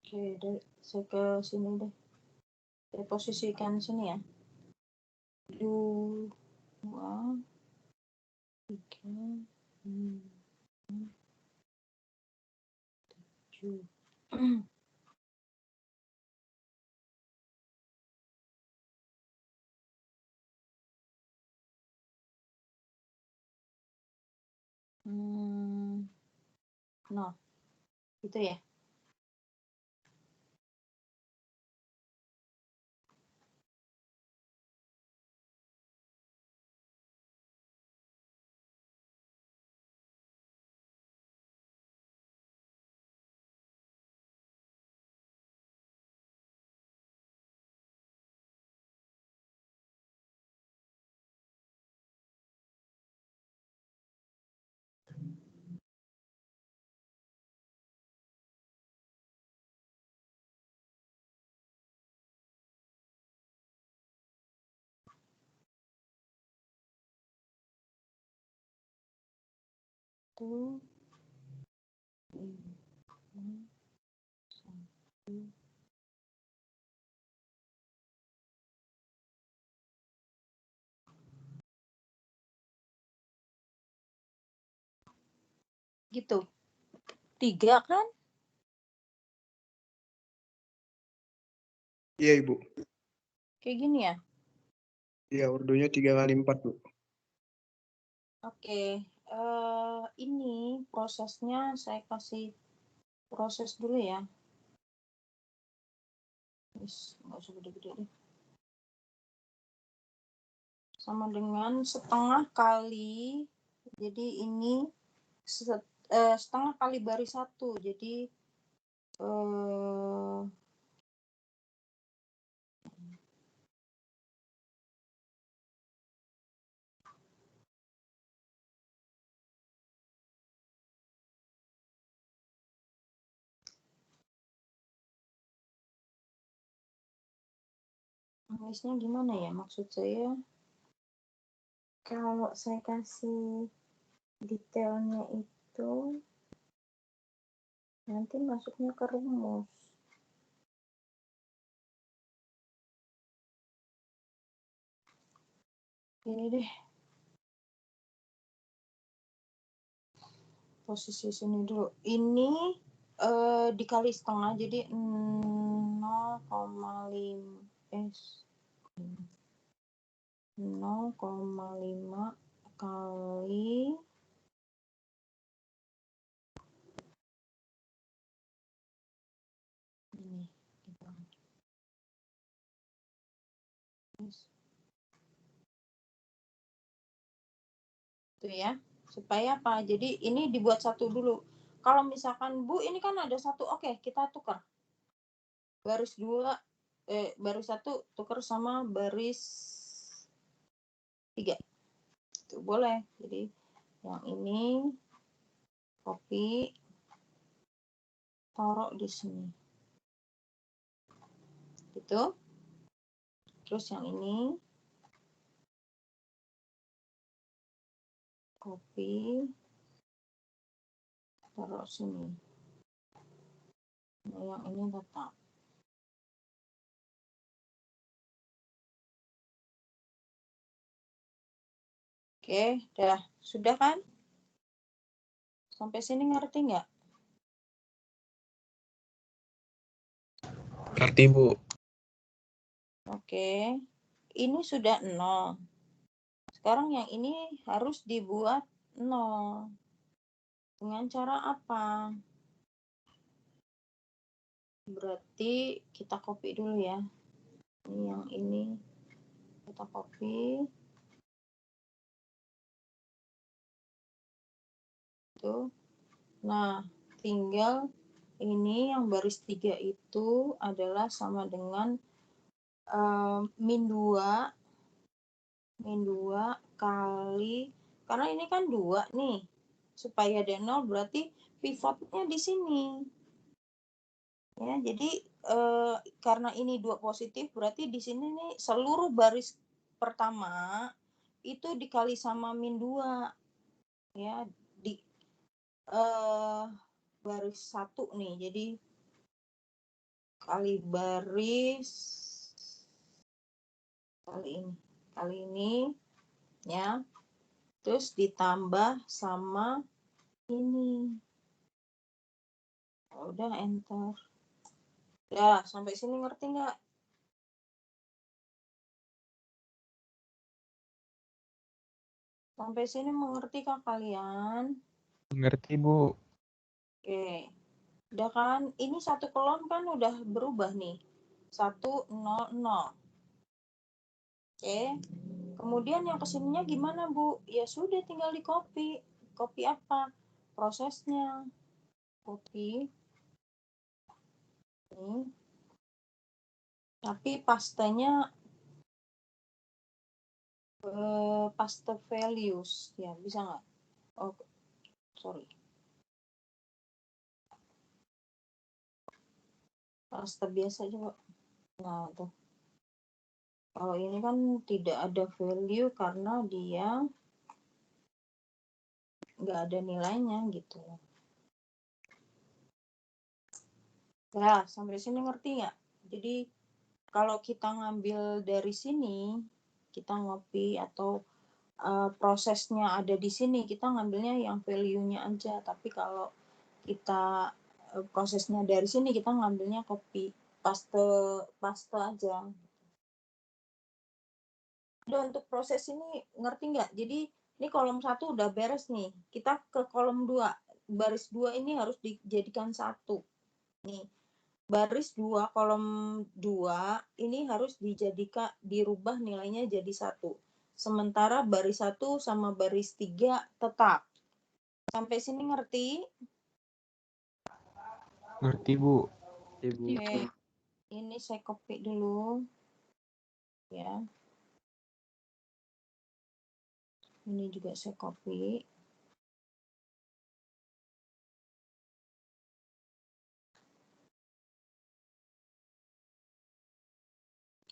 Oke, saya ke sini deh. Saya posisikan sini ya. 2, 3, 7. No, itu ya. Tuh. 1. Gitu. 3 kan? Iya, Ibu. Kayak gini ya? Iya, ordonya 3 kali 4, Bu. Oke. Ini prosesnya saya kasih proses dulu ya. Nggak usah gede-gede deh. Sama dengan setengah kali. Jadi ini setengah kali baris 1. Jadi nulisnya gimana ya? Maksud saya kalau saya kasih detailnya itu nanti masuknya ke rumus. Ini deh. Posisi sini dulu. Ini dikali setengah jadi 0,5 kali ini gitu. Itu ya, supaya apa? Jadi ini dibuat satu dulu. Kalau misalkan Bu ini kan ada satu, oke, kita tukar. Baris 2 baris 1 tukar sama baris 3. Itu boleh. Jadi yang ini copy, taruh di sini. Gitu. Terus yang ini copy, taruh sini. Nah, yang ini tetap. Oke, sudah kan? Sampai sini ngerti nggak? Ngerti, Bu. Oke, ini sudah 0. Sekarang yang ini harus dibuat 0. Dengan cara apa? Berarti kita copy dulu ya. Ini yang ini kita copy. Tuh. Nah, tinggal ini yang baris 3 itu adalah sama dengan min 2 kali, karena ini kan 2 nih, supaya ada 0 berarti pivotnya di sini ya. Jadi karena ini 2 positif berarti di sini nih seluruh baris pertama itu dikali sama min 2 ya, di baris 1 nih, jadi kali baris kali ini ya, terus ditambah sama ini. Udah enter. Ya, sampai sini ngerti nggak? Sampai sini mengerti kah kalian? Ngerti, Bu. Oke. Udah kan? Ini satu kolom kan udah berubah nih. 1, 0, 0. Oke. Kemudian yang kesininya gimana, Bu? Ya sudah, tinggal di copy. Copy apa? Prosesnya. Copy. Ini. Tapi pastenya paste values. Ya, bisa nggak? Oh, sorry. Paste biasa coba. Nah, tuh. Kalau ini kan tidak ada value karena dia nggak ada nilainya gitu. Ya, sampai sini ngerti nggak? Jadi kalau kita ngambil dari sini, kita ngopi atau prosesnya ada di sini, kita ngambilnya yang value-nya aja. Tapi kalau kita prosesnya dari sini, kita ngambilnya copy, paste aja. Udah, untuk proses ini ngerti nggak? Jadi ini kolom 1 udah beres nih. Kita ke kolom 2. Baris 2 ini harus dijadikan 1. Nih. Baris 2 kolom 2 ini harus dirubah nilainya jadi 1. Sementara baris 1 sama baris 3 tetap. Sampai sini ngerti? Ngerti, Bu. Ibu. Oke. Ini saya copy dulu. Ya. Ini juga saya copy.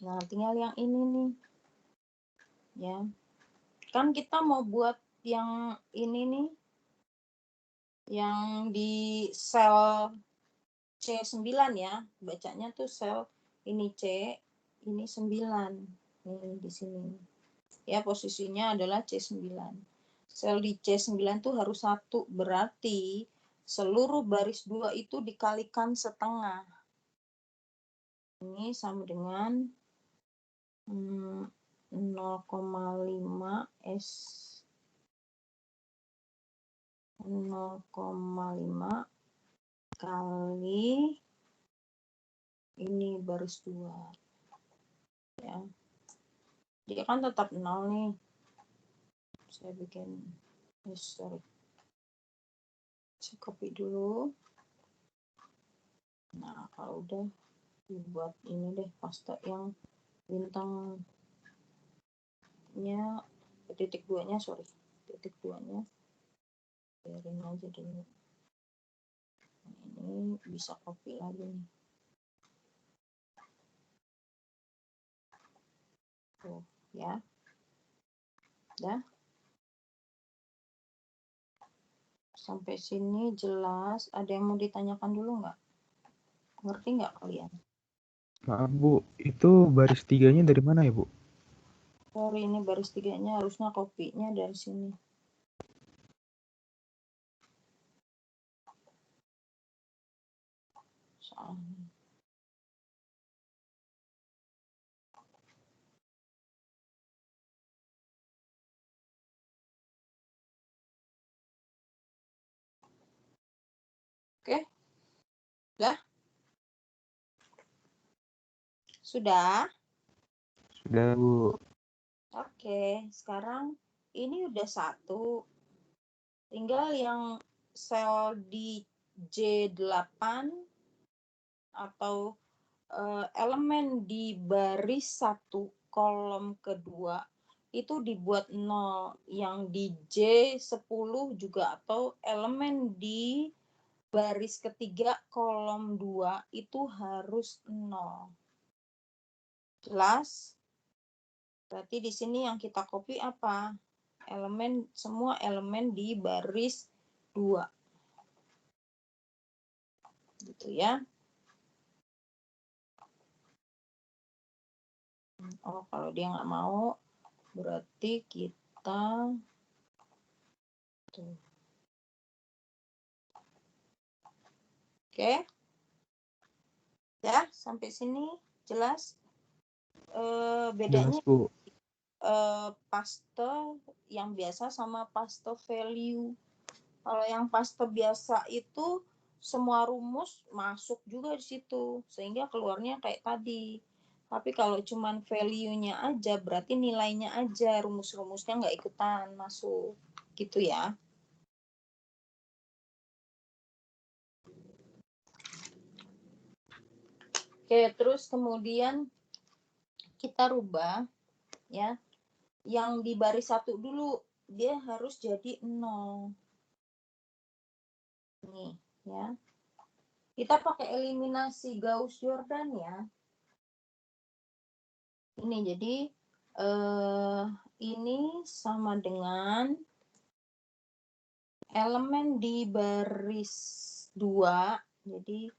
Nah, tinggal yang ini nih. Ya. Kan kita mau buat yang ini nih. Yang di sel C9 ya. Bacanya tuh sel ini C, ini 9. Nih di sini. Ya, posisinya adalah C9. Sel di C9 tuh harus 1, berarti seluruh baris 2 itu dikalikan setengah. Ini sama dengan 0,5 S 0,5 kali ini baris 2. Ya. Dia kan tetap 0 nih. Saya bikin sorry. Saya copy dulu. Nah, kalau udah dibuat ini deh, paste yang bintangnya titik 2-nya, sorry. Titik 2-nya biarin aja dulu. Ini bisa copy lagi nih. Tuh, ya. Udah. Sampai sini jelas. Ada yang mau ditanyakan dulu nggak? Ngerti nggak kalian? Maaf, Bu. Itu baris 3-nya dari mana ya, Bu? Sorry, ini baris 3-nya harusnya kopinya dari sini. Soalnya. Oke? Udah? Sudah? Sudah, Bu. Oke, sekarang ini udah 1. Tinggal yang sel di J8 atau elemen di baris 1 kolom kedua itu dibuat 0. Yang di J10 juga atau elemen di baris ketiga kolom 2 itu harus 0. Jelas? Berarti di sini yang kita copy apa? Semua elemen di baris 2. Gitu ya. Oh, kalau dia nggak mau, berarti kita tuh. Oke. Ya, sampai sini jelas. Bedanya Jelas, Bu. paste yang biasa sama paste value. Kalau yang paste biasa itu semua rumus masuk juga di situ, sehingga keluarnya kayak tadi. Tapi kalau cuman value-nya aja, berarti nilainya aja, rumus-rumusnya nggak ikutan masuk. Gitu ya. Oke, terus kemudian kita rubah ya. Yang di baris 1 dulu, dia harus jadi 0. Nih, ya. Kita pakai eliminasi Gauss-Jordan ya. Ini jadi ini sama dengan elemen di baris 2. Jadi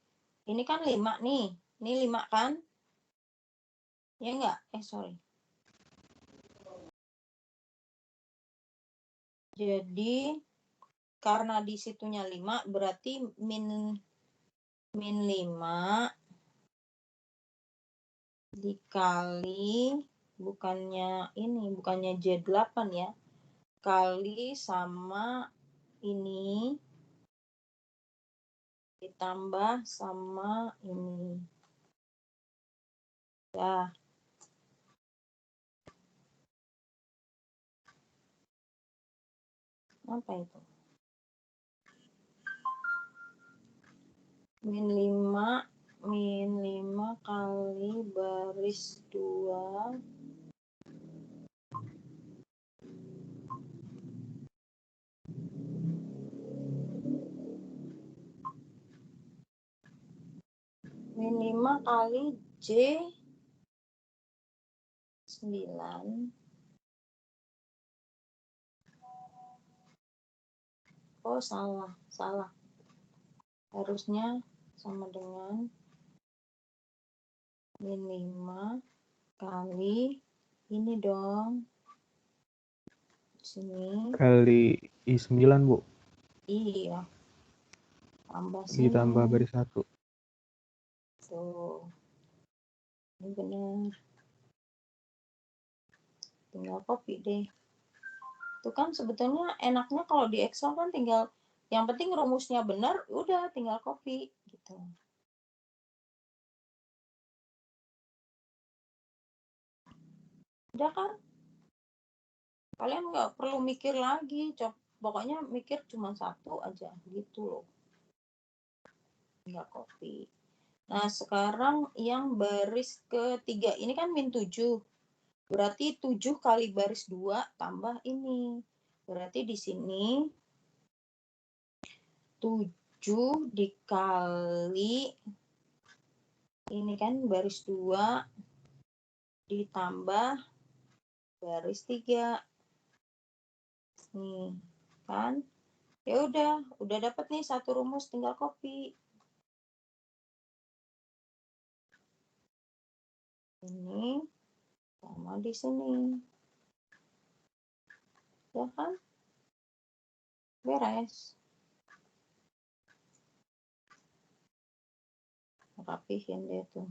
ini kan 5 nih. Ini 5 kan? Ya enggak? Sorry. Jadi karena di situnya 5 berarti min 5 dikali bukannya J8 ya. Kali sama ini ditambah sama ini. Ya. Apa itu? Min 5 kali baris 2 min 5 kali J9. Oh, salah. Harusnya sama dengan min 5 kali ini dong. Sini. Kali I9, Bu. Iya. Tambah sini. Ditambah baris 1. Tuh. Ini benar. Tinggal copy deh. Itu kan sebetulnya enaknya kalau di Excel kan tinggal yang penting rumusnya benar, udah tinggal copy gitu. Udah kan? Kalian nggak perlu mikir lagi, pokoknya mikir cuma satu aja gitu loh. Tinggal copy. Nah, sekarang yang baris ketiga ini kan min 7. Berarti 7 kali baris 2 tambah ini. Berarti di sini 7 dikali ini kan baris 2 ditambah baris 3. Nih, kan? Ya udah dapat nih satu rumus, tinggal copy. Ini sama di sini. Ya kan? Beres. Rapihin deh tuh.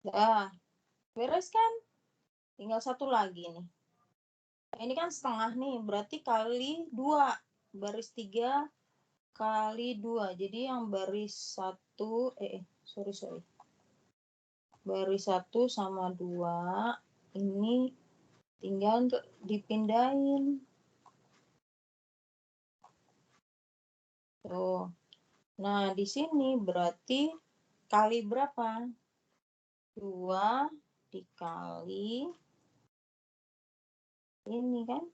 Dah, beres kan? Tinggal satu lagi nih. Ini kan setengah nih, berarti kali 2. Baris 3 kali 2. Jadi yang baris 1, sorry. Baris 1 sama 2, ini tinggal dipindahin. Tuh. Nah, di sini berarti kali berapa? 2 dikali ini kan?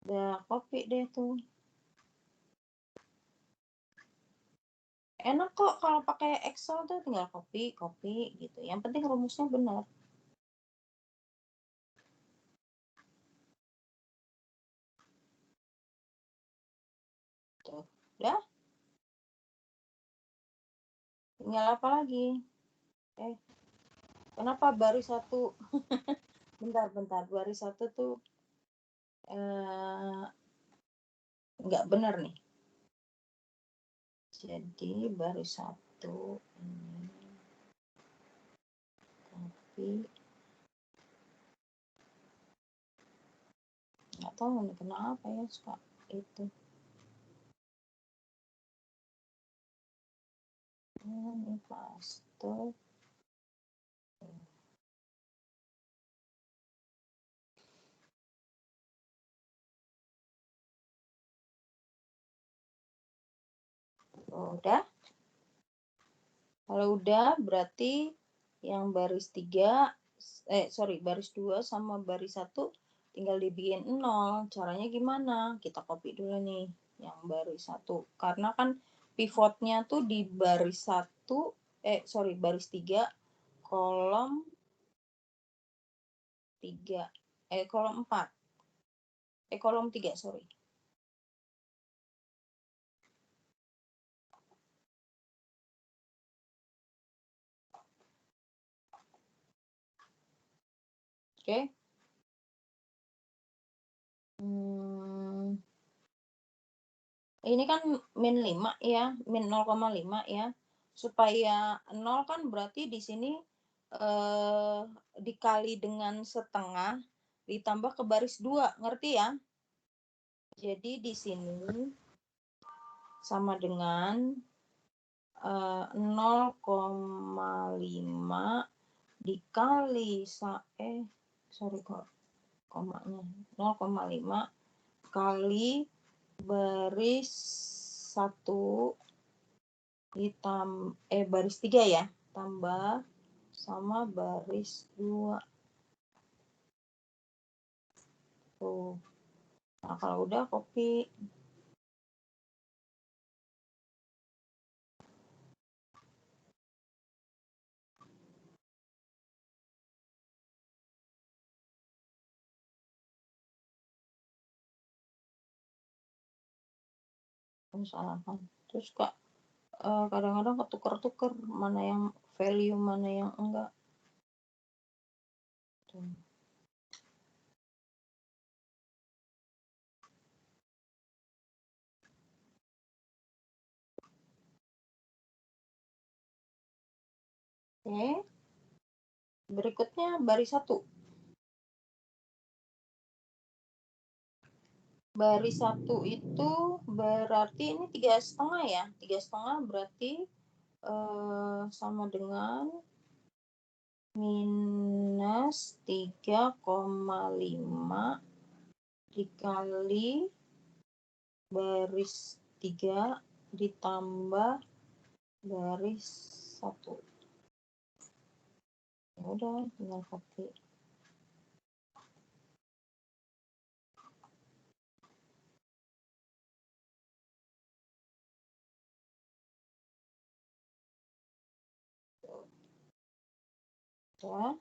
Udah copy deh tuh. Enak kok kalau pakai Excel tuh tinggal copy gitu. Yang penting rumusnya benar. Tuh, udah. Tinggal apa lagi? Kenapa baris satu? bentar. Baris satu tuh nggak benar nih. Jadi baris satu ini copy. Nggak tahu nih kenapa ya suka itu. Ini paste. Udah. Kalau udah berarti yang baris 3 baris 2 sama baris 1 tinggal dibikin 0. Caranya gimana? Kita copy dulu nih yang baris 1. Karena kan pivotnya tuh di baris 1 baris 3 kolom 3 kolom 4. Kolom 3, sorry. Oke. Ini kan min 5 ya, min 0,5 ya. Supaya 0 kan berarti di sini dikali dengan setengah ditambah ke baris 2, ngerti ya? Jadi di sini sama dengan 0,5 dikali komanya 0,5 kali baris 1 baris 3 ya, tambah sama baris 2. Tuh. Nah, kalau udah copy. Misalkan. Terus kak kadang-kadang ketuker-tuker mana yang value mana yang enggak. Tuh. Oke. Berikutnya baris 1. Baris 1 itu berarti ini 3,5 ya. 3,5 berarti sama dengan minus 3,5 dikali baris 3 ditambah baris 1. Ya udah, tinggal copy. Ya.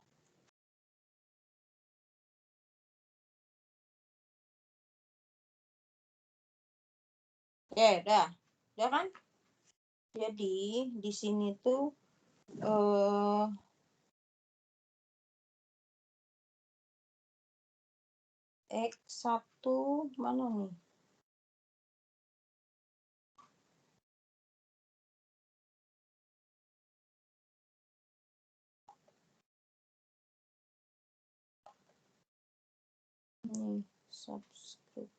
Ya, udah. Udah kan? Jadi di sini tuh X1 mana nih? Nih, subscript.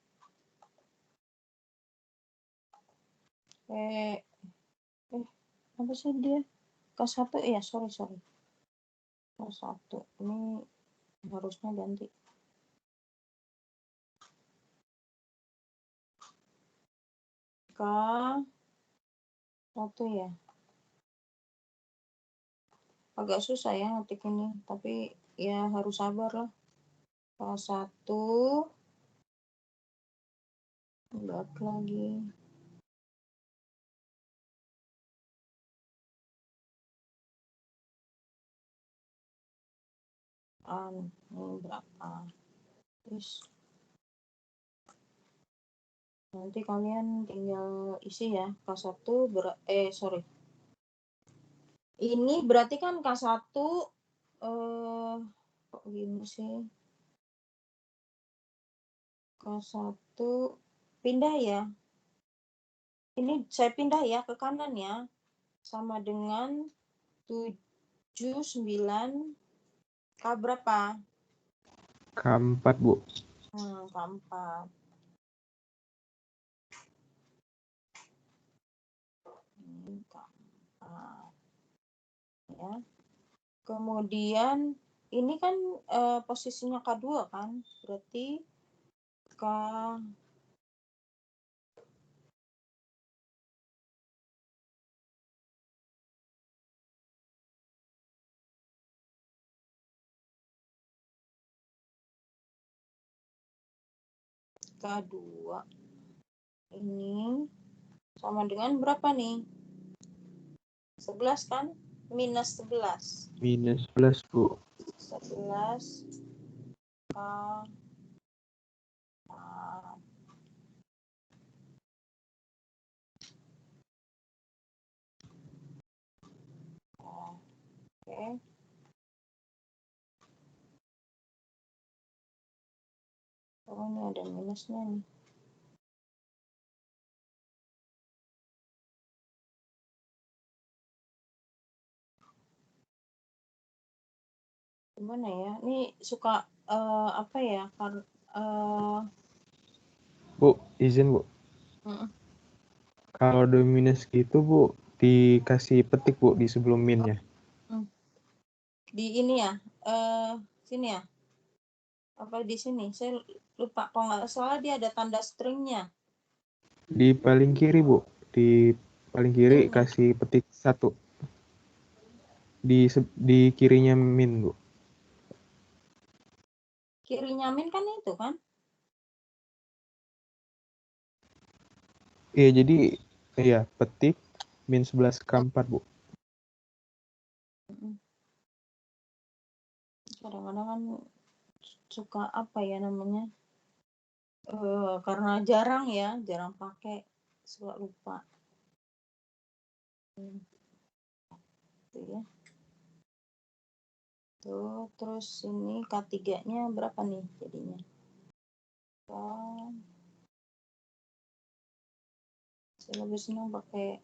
Apa sih dia? K1 ya, sorry. K1 ini harusnya ganti. K1 ya. Agak susah ya ngetik ini, tapi ya harus sabar lah. K1 buat lagi. misalkan ini berapa. Terus nanti kalian tinggal isi ya. K1 ini berarti kan K1 kok gini sih? K1 pindah ya. Ini saya pindah ya ke kanan ya. Sama dengan 7, 9, K berapa? K4, Bu. K4. Ini K4. Ya. Kemudian ini kan posisinya K2 kan? Berarti K K2 ini sama dengan berapa nih? 11 kan? Minus 11. Minus 11, Bu. 11 K 4. Oke. Oh, ini ada minusnya nih. Gimana ya? Ini suka apa ya? Bu, izin, Bu. Kalau udah minus gitu, Bu, dikasih petik, Bu, di sebelum min-nya. Di ini ya? Sini ya? Apa di sini? Saya lupa. Kalau nggak salah dia ada tanda stringnya. Di paling kiri, Bu. Di paling kiri Ini. kasih petik 1. Di kirinya min, Bu. Kirinya min kan itu kan? Iya, jadi iya, petik min 11 K4, Bu. Kadang-kadang kan suka apa ya namanya? Karena jarang pakai, suka lupa. Gitu ya. Tuh, terus ini K3-nya berapa nih jadinya? Saya lebih senang pakai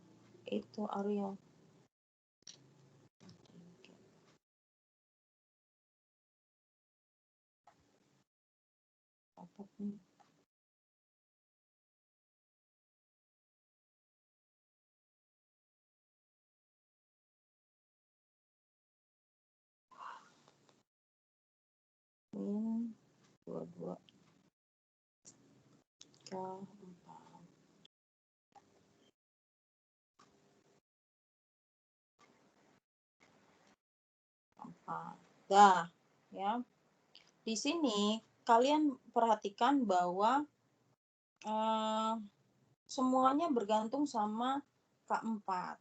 itu Arial. Apa nih? Min 22 K4. Dah, ya. Di sini kalian perhatikan bahwa semuanya bergantung sama K4.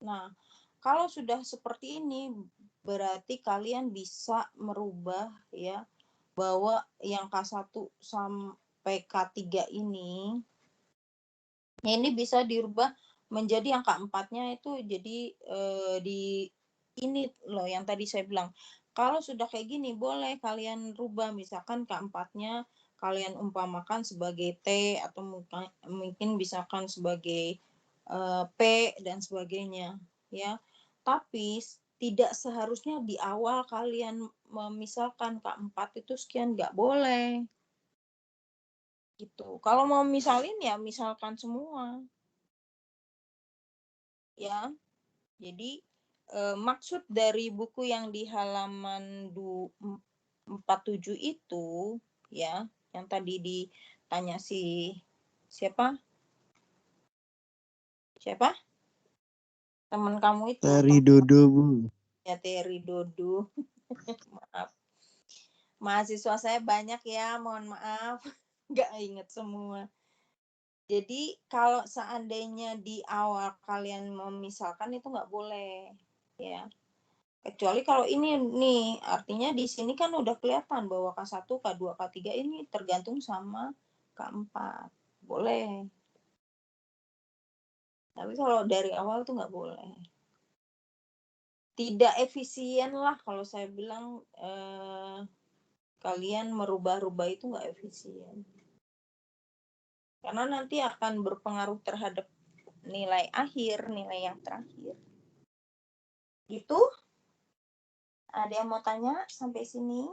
Nah, kalau sudah seperti ini berarti kalian bisa merubah ya bahwa yang K1 sampai K3 ini bisa dirubah menjadi yang K4-nya itu jadi di ini loh yang tadi saya bilang. Kalau sudah kayak gini boleh kalian rubah misalkan K4-nya kalian umpamakan sebagai T atau mungkin misalkan sebagai P dan sebagainya ya. Tapi tidak seharusnya di awal kalian memisalkan K4 itu sekian, nggak boleh. Gitu. Kalau mau misalin ya misalkan semua. Ya. Jadi maksud dari buku yang di halaman 47 itu ya, yang tadi ditanya siapa? Siapa? Teman kamu itu. Tari Dodo, Bu. Ya, Teri Dodo. Maaf. Mahasiswa saya banyak ya, mohon maaf. Nggak inget semua. Jadi kalau seandainya di awal kalian memisahkan itu nggak boleh. Ya. Kecuali kalau ini nih, artinya di sini kan udah kelihatan bahwa K1, K2, K3 ini tergantung sama K4. Boleh. Tapi kalau dari awal tuh nggak boleh. Tidak efisien lah kalau saya bilang kalian merubah-rubah itu nggak efisien. Karena nanti akan berpengaruh terhadap nilai akhir, nilai yang terakhir. Gitu? Ada yang mau tanya sampai sini?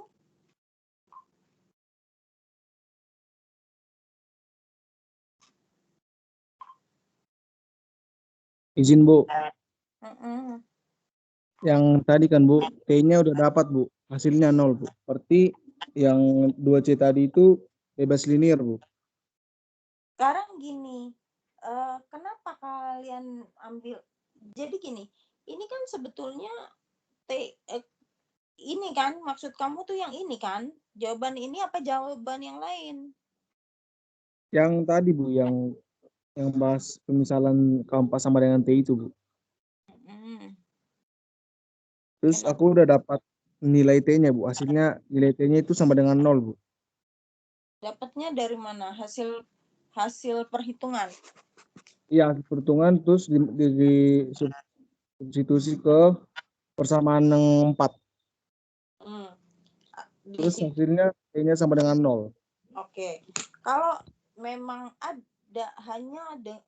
Izin Bu, Mm-mm. yang tadi kan Bu, T-nya udah dapat Bu, hasilnya 0 Bu. Berarti yang 2C tadi itu bebas linear Bu. Sekarang gini, kenapa kalian ambil? Jadi gini, ini kan sebetulnya ini kan maksud kamu tuh yang ini kan? Jawaban ini apa jawaban yang lain? Yang tadi Bu, yang bahas pemisalan K4 sama dengan T itu Bu. Terus Kenapa? aku udah dapat nilai T-nya Bu, hasilnya nilai T-nya itu sama dengan 0 Bu. Dapatnya dari mana? Hasil perhitungan. Iya, perhitungan terus di substitusi ke persamaan yang 4. Terus hasilnya T-nya sama dengan 0. Oke. Kalau memang ada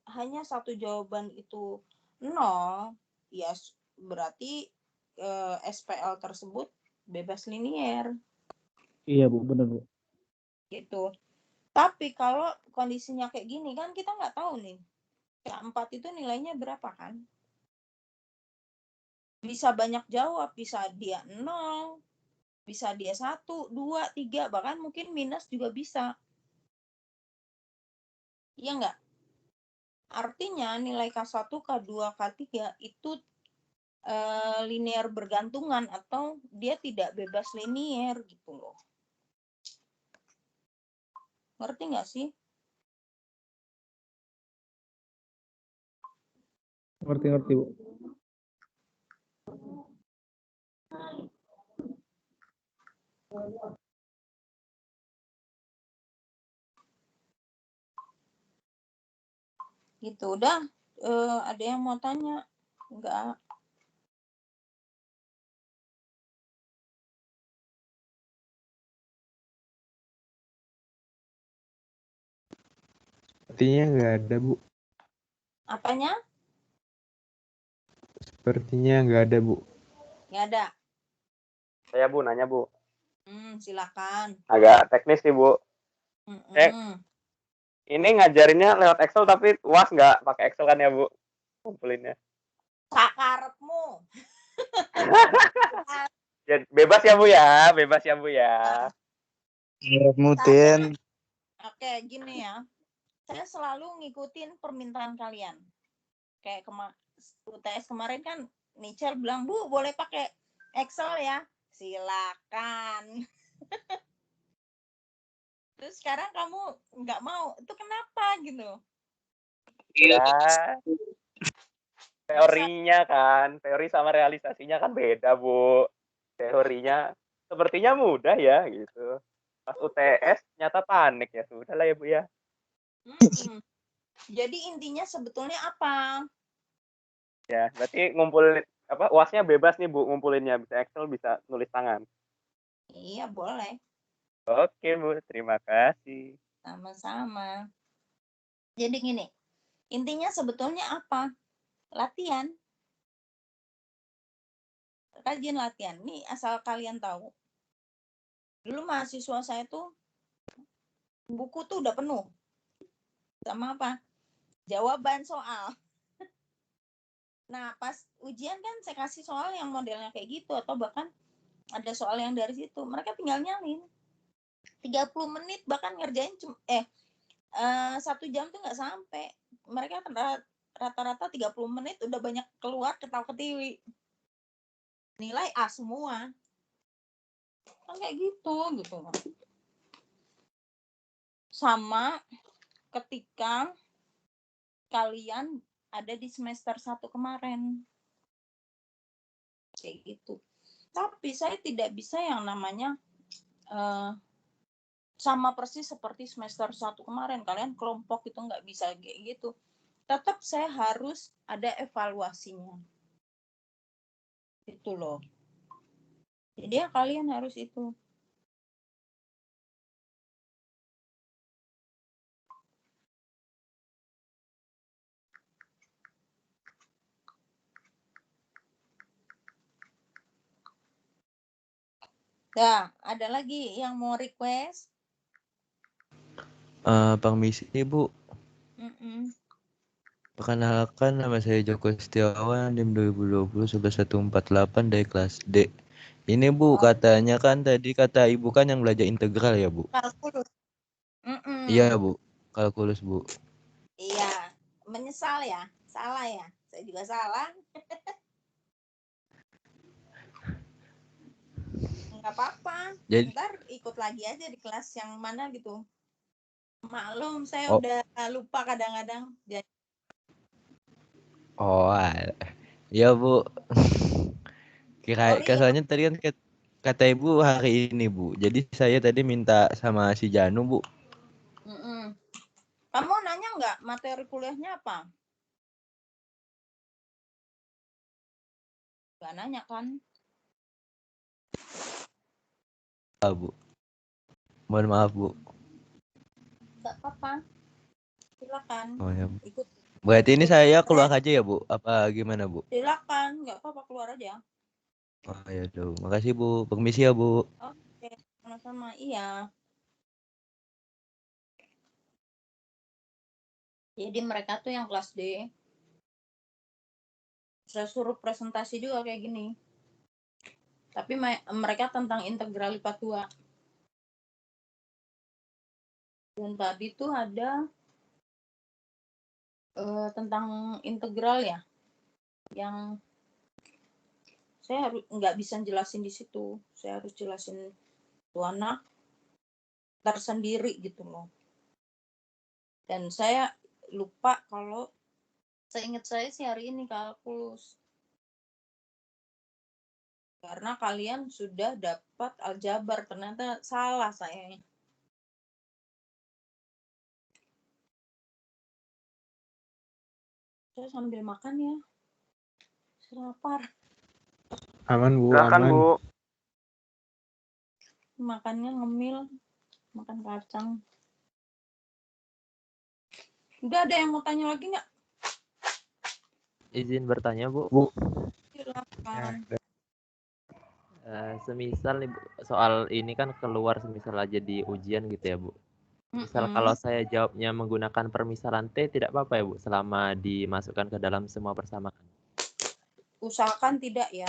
hanya satu jawaban itu 0, ya berarti SPL tersebut bebas linier. Iya Bu, benar Bu. Gitu. Tapi kalau kondisinya kayak gini kan kita nggak tahu nih. K4 itu nilainya berapa kan? Bisa banyak jawab, bisa dia 0, bisa dia 1, 2, 3, bahkan mungkin minus juga bisa. Iya nggak? Artinya nilai K1, K2, K3 itu linear bergantungan atau dia tidak bebas linier gitu loh. Ngerti nggak sih? Ngerti Bu. Gitu udah. Ada yang mau tanya? Enggak. Sepertinya nggak ada, Bu. Apanya? Sepertinya nggak ada, Bu. Nggak ada. Saya Bu nanya Bu. Silakan. Agak teknis nih Bu. Ini ngajarinnya lewat Excel tapi UAS nggak pakai Excel kan ya Bu? Kumpulinnya. Sakarepmu. Bebas ya Bu ya, bebas ya Bu ya. Mutin. Oke, gini ya. Saya selalu ngikutin permintaan kalian. Kayak UTS kemarin kan Nichel bilang, Bu, boleh pakai Excel ya? Silakan. Terus sekarang kamu nggak mau. Itu kenapa gitu? Ya. Teorinya kan, teori sama realisasinya kan beda Bu. Teorinya sepertinya mudah ya gitu. Pas UTS nyata panik ya, sudah lah ya Bu ya. Jadi intinya sebetulnya apa? Ya, berarti ngumpulin apa UASnya bebas nih Bu ngumpulinnya, bisa Excel, bisa nulis tangan. Iya, boleh. Oke Bu, terima kasih. Sama-sama. Jadi gini, intinya sebetulnya apa? Latihan. Rajin latihan. Nih asal kalian tahu. Dulu mahasiswa saya tuh buku tuh udah penuh. Sama apa? Jawaban soal. Nah, pas ujian kan saya kasih soal yang modelnya kayak gitu. Atau bahkan ada soal yang dari situ. Mereka tinggal nyalin. 30 menit bahkan ngerjain 1 jam tuh nggak sampai. Mereka rata-rata 30 menit udah banyak keluar ketawa-ketiwi. Nilai A semua. Kan kayak gitu. Sama ketika kalian ada di semester 1 kemarin. Kayak gitu. Tapi saya tidak bisa yang namanya sama persis seperti semester 1 kemarin. Kalian kelompok itu nggak bisa kayak gitu. Tetap saya harus ada evaluasinya. Itu loh. Jadi ya kalian harus itu. Nah, ada lagi yang mau request? Permisi Bu, Mm-mm. perkenalkan nama saya Joko Setiawan, NIM 2020 11148 dari kelas D. Ini Bu, katanya kan tadi kata Ibu kan yang belajar integral ya Bu? Kalkulus. Iya Bu, kalkulus Bu. Iya, menyesal ya? Salah ya? Saya juga salah. Nggak apa-apa. Jadi, Ntar ikut lagi aja di kelas yang mana gitu. Maklum, saya Oh. udah lupa kadang-kadang. Jadi, iya Bu. sorry ya. Soalnya tadi kan kata Ibu hari ini Bu. Jadi saya tadi minta sama si Janu Bu. Mm-mm. Kamu nanya nggak materi kuliahnya apa? Nggak nanya kan? Bu. Mohon maaf Bu. Nggak apa-apa. Silakan. Oh ya. Ikut. Berarti ini saya keluar aja ya Bu? Apa gimana Bu? Silakan. Nggak apa-apa, keluar aja. Oh ya tuh. Makasih Bu. Permisi ya Bu. Oke, sama-sama. Iya. Jadi mereka tuh yang kelas D, saya suruh presentasi juga kayak gini. Tapi mereka tentang integral lipat 2. Dan tadi tuh ada tentang integral ya, yang saya harus nggak bisa jelasin di situ. Saya harus jelasin tuh anak tersendiri gitu loh. Dan saya lupa kalau seingat saya sih hari ini kalkulus. Karena kalian sudah dapat aljabar, ternyata salah saya. Saya sambil makan ya. Saya lapar. Aman Bu, Silakan aman. Bu. Makannya ngemil, makan kacang. Udah ada yang mau tanya lagi nggak? Izin bertanya Bu. Silakan. Semisal nih Bu, soal ini kan keluar semisal aja di ujian gitu ya Bu. Misal Mm-mm. kalau saya jawabnya menggunakan permisalan T tidak apa-apa ya Bu, selama dimasukkan ke dalam semua persamaan. Usahakan tidak ya.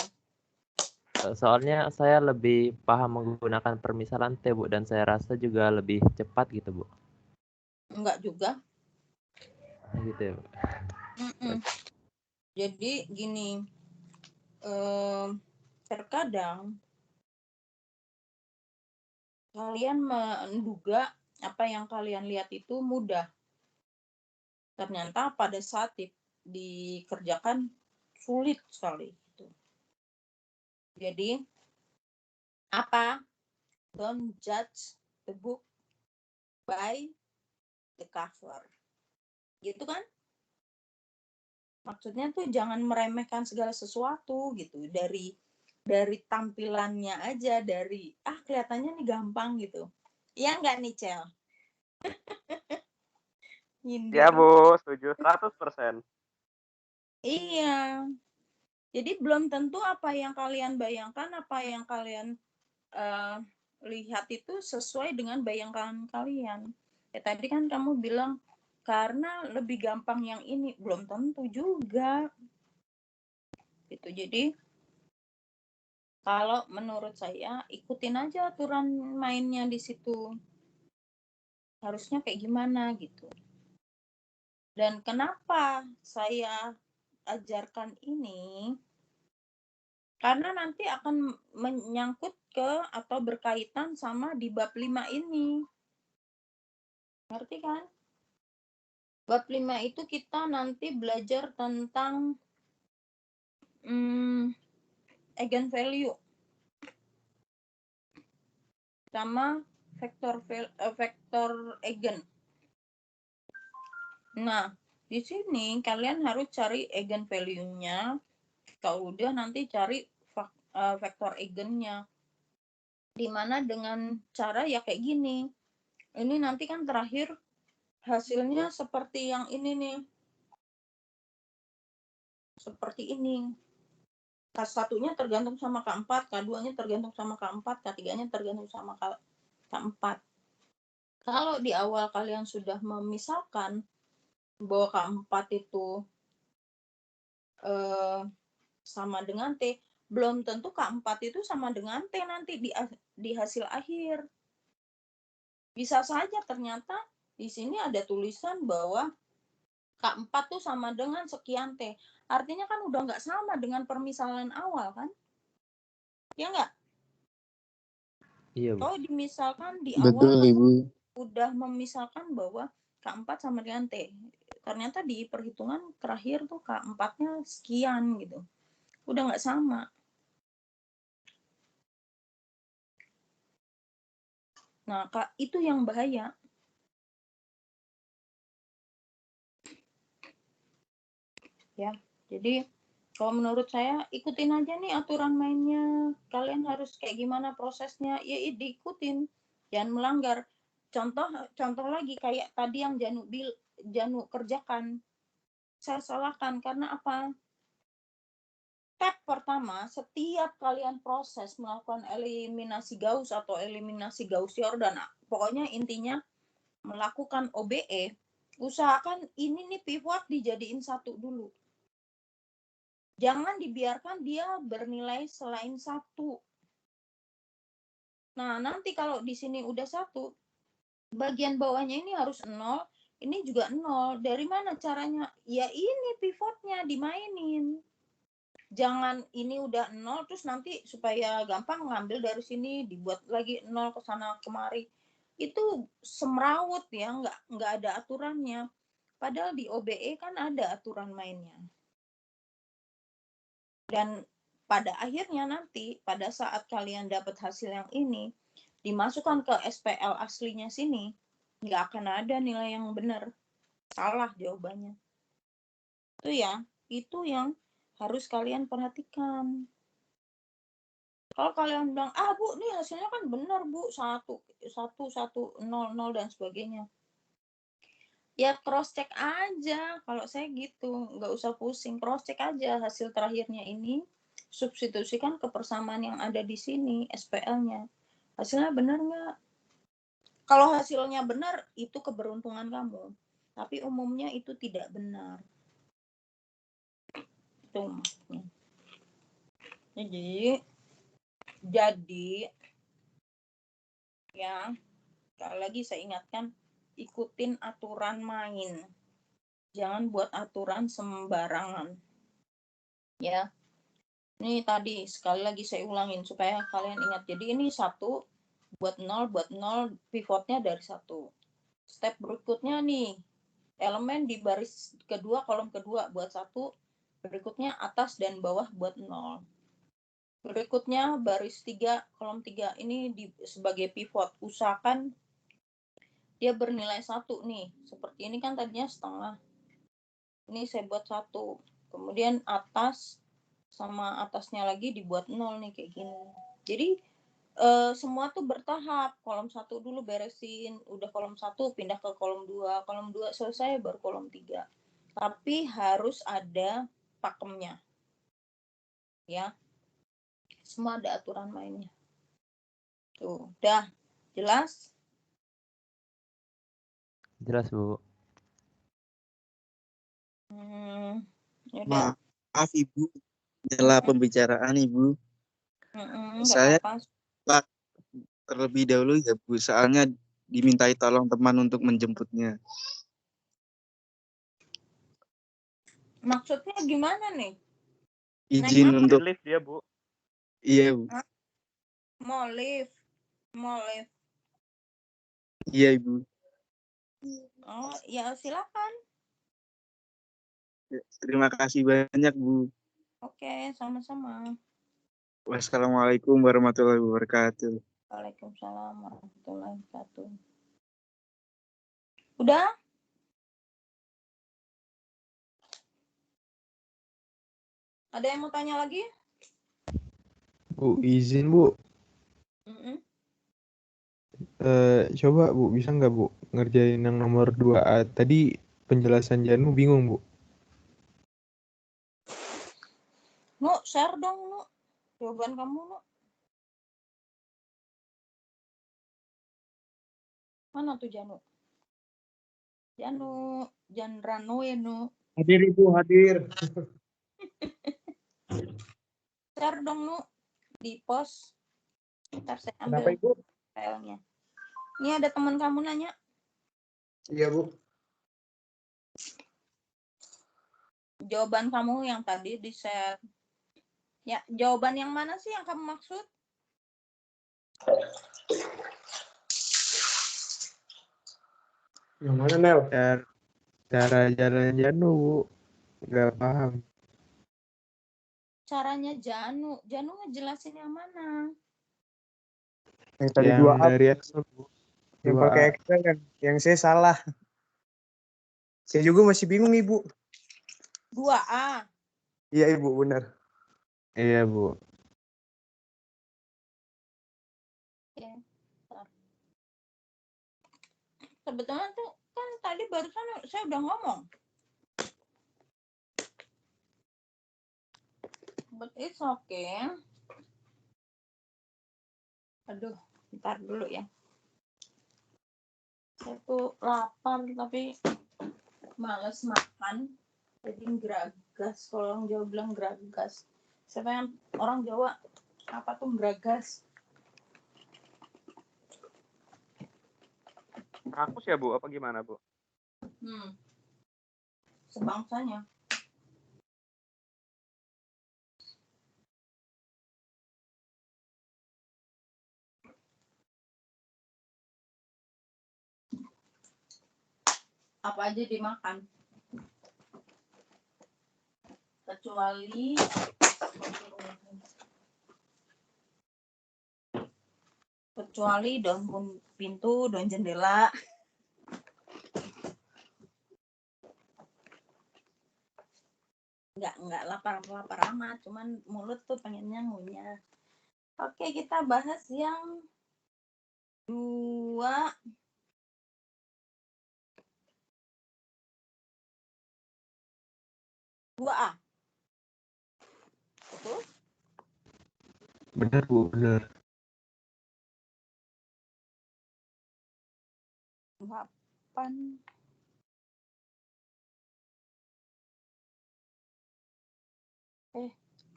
Soalnya saya lebih paham menggunakan permisalan T Bu, dan saya rasa juga lebih cepat gitu Bu. Enggak juga. Gitu ya Bu. Mm-mm. Jadi gini, terkadang kalian menduga apa yang kalian lihat itu mudah. Ternyata pada saat dikerjakan sulit sekali. Jadi apa? Don't judge the book by the cover. Gitu kan? Maksudnya tuh jangan meremehkan segala sesuatu gitu. Dari tampilannya aja, dari kelihatannya nih gampang gitu. Iya nggak nih, Cel? Ya Bu, setuju 100%. Iya. Jadi belum tentu apa yang kalian bayangkan, apa yang kalian lihat itu sesuai dengan bayangan kalian. Ya tadi kan kamu bilang karena lebih gampang yang ini, belum tentu juga. Gitu. Jadi kalau menurut saya ikutin aja aturan mainnya di situ. Harusnya kayak gimana gitu. Dan kenapa saya ajarkan ini? Karena nanti akan menyangkut ke atau berkaitan sama di bab 5 ini. Ngerti kan? Bab 5 itu kita nanti belajar tentang eigenvalue. sama vektor eigen. Nah, di sini kalian harus cari eigen value-nya. Kalau udah nanti cari vektor eigennya. Dimana dengan cara ya kayak gini. Ini nanti kan terakhir hasilnya seperti yang ini nih. Seperti ini. K1-nya tergantung sama K4, K2-nya tergantung sama K4, K3-nya tergantung sama K4. Kalau di awal kalian sudah memisahkan bahwa K4 itu sama dengan T, belum tentu K4 itu sama dengan T nanti di hasil akhir. Bisa saja ternyata di sini ada tulisan bahwa K4 tuh sama dengan sekian T. Artinya kan udah nggak sama dengan permisalan awal kan? Ya nggak? Iya, Bu. Kalau dimisalkan di Betul, awal Ibu. udah memisahkan bahwa K4 sama dengan T. Ternyata di perhitungan terakhir tuh K4-nya sekian gitu. Udah nggak sama. Nah, itu yang bahaya. Ya, jadi kalau menurut saya ikutin aja nih aturan mainnya. Kalian harus kayak gimana prosesnya, ya diikutin. Jangan melanggar. Contoh lagi kayak tadi yang Janu kerjakan. Saya salahkan karena apa? Step pertama, setiap kalian proses melakukan eliminasi Gauss atau eliminasi Gauss-Jordan, pokoknya intinya melakukan OBE, usahakan ini nih pivot dijadiin satu dulu. Jangan dibiarkan dia bernilai selain satu. Nah, nanti kalau di sini udah satu, bagian bawahnya ini harus 0, ini juga 0. Dari mana caranya? Ya ini pivotnya dimainin. Jangan ini udah 0 terus nanti supaya gampang ngambil dari sini dibuat lagi 0 ke sana kemari. Itu semrawut ya, nggak ada aturannya. Padahal di OBE kan ada aturan mainnya. Dan pada akhirnya nanti pada saat kalian dapat hasil yang ini dimasukkan ke SPL aslinya sini, nggak akan ada nilai yang benar. Salah jawabannya. Itu yang harus kalian perhatikan. Kalau kalian bilang, Bu, nih hasilnya kan benar, Bu, 1, 0, 0, dan sebagainya. Ya cross check aja, kalau saya gitu, nggak usah pusing, cross check aja hasil terakhirnya ini, substitusikan ke persamaan yang ada di sini, SPL-nya. Hasilnya benar nggak? Kalau hasilnya benar, itu keberuntungan kamu. Tapi umumnya itu tidak benar. Itu maksudnya. Jadi ya, sekali lagi saya ingatkan, ikutin aturan main. Jangan buat aturan sembarangan. Ya. Ini tadi sekali lagi saya ulangin supaya kalian ingat. Jadi ini 1 buat 0 pivotnya dari 1. Step berikutnya nih, elemen di baris kedua kolom kedua buat 1, berikutnya atas dan bawah buat 0. Berikutnya baris 3 kolom 3 ini sebagai pivot. Usahakan dia bernilai 1 nih. Seperti ini kan tadinya setengah. Ini saya buat 1. Kemudian atas sama atasnya lagi dibuat 0 nih kayak gini. Jadi semua tuh bertahap. Kolom 1 dulu beresin, udah kolom 1 pindah ke kolom 2. Kolom 2 selesai baru kolom 3. Tapi harus ada pakemnya. Ya. Semua ada aturan mainnya. Tuh, udah jelas? Jelas, Bu. Udah. Maaf Ibu, dalam pembicaraan Ibu. Saya terlebih dahulu ya Bu, soalnya dimintai tolong teman untuk menjemputnya. Maksudnya gimana nih? Izin Naik untuk lift dia, Bu. Iya Bu. Mau lift. Iya Ibu. Oh, ya silakan. Terima kasih banyak Bu. Oke, sama-sama. Wassalamualaikum warahmatullahi wabarakatuh. Waalaikumsalam warahmatullahi wabarakatuh. Udah? Ada yang mau tanya lagi? Bu, izin Bu. Coba Bu, bisa nggak Bu ngerjain yang nomor 2A? Tadi penjelasan Janu bingung Bu. Nu, share dong Nu. Jawaban kamu Nu. Mana tuh Janu? Janrano ya Nu. Hadir Ibu, hadir. Share dong Nu. Di post. Ntar saya Kenapa ambil Ibu? filenya. Ini ada teman kamu nanya. Iya Bu. Jawaban kamu yang tadi di share. Ya, jawaban yang mana sih yang kamu maksud? Yang mana Nel? Cara jalan Janu Bu, nggak paham. Caranya Janu ngejelasin yang mana? Yang tadi Yang 2A. dari Excel Bu. Yang 2A. pakai Excel yang saya salah. Saya juga masih bingung Ibu. 2A. Iya Ibu, benar. Iya Bu. Ya. Sebetulnya tuh kan tadi barusan saya udah ngomong. But it's okay. Aduh, bentar dulu ya. Saya tuh lapar tapi males makan. Jadi geragas. Kalau orang Jawa bilang geragas. Siapa yang orang Jawa apa tuh geragas? Rakus ya Bu, apa gimana Bu? Sebangsanya. Apa aja dimakan. Kecuali daun pintu, daun jendela. Enggak lapar amat, cuman mulut tuh pengennya ngunyah. Oke, kita bahas yang 2A. Betul? Benar Bu, benar. 8.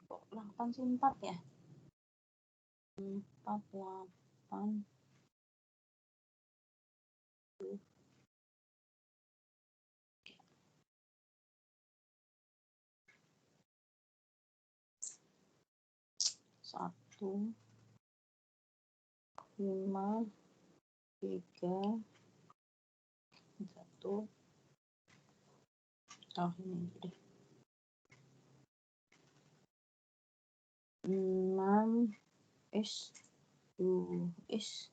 Kok 8 sih 4 ya? 4, 8. Satu, 5, 3, 1. Ini deh. 6 S 2 S.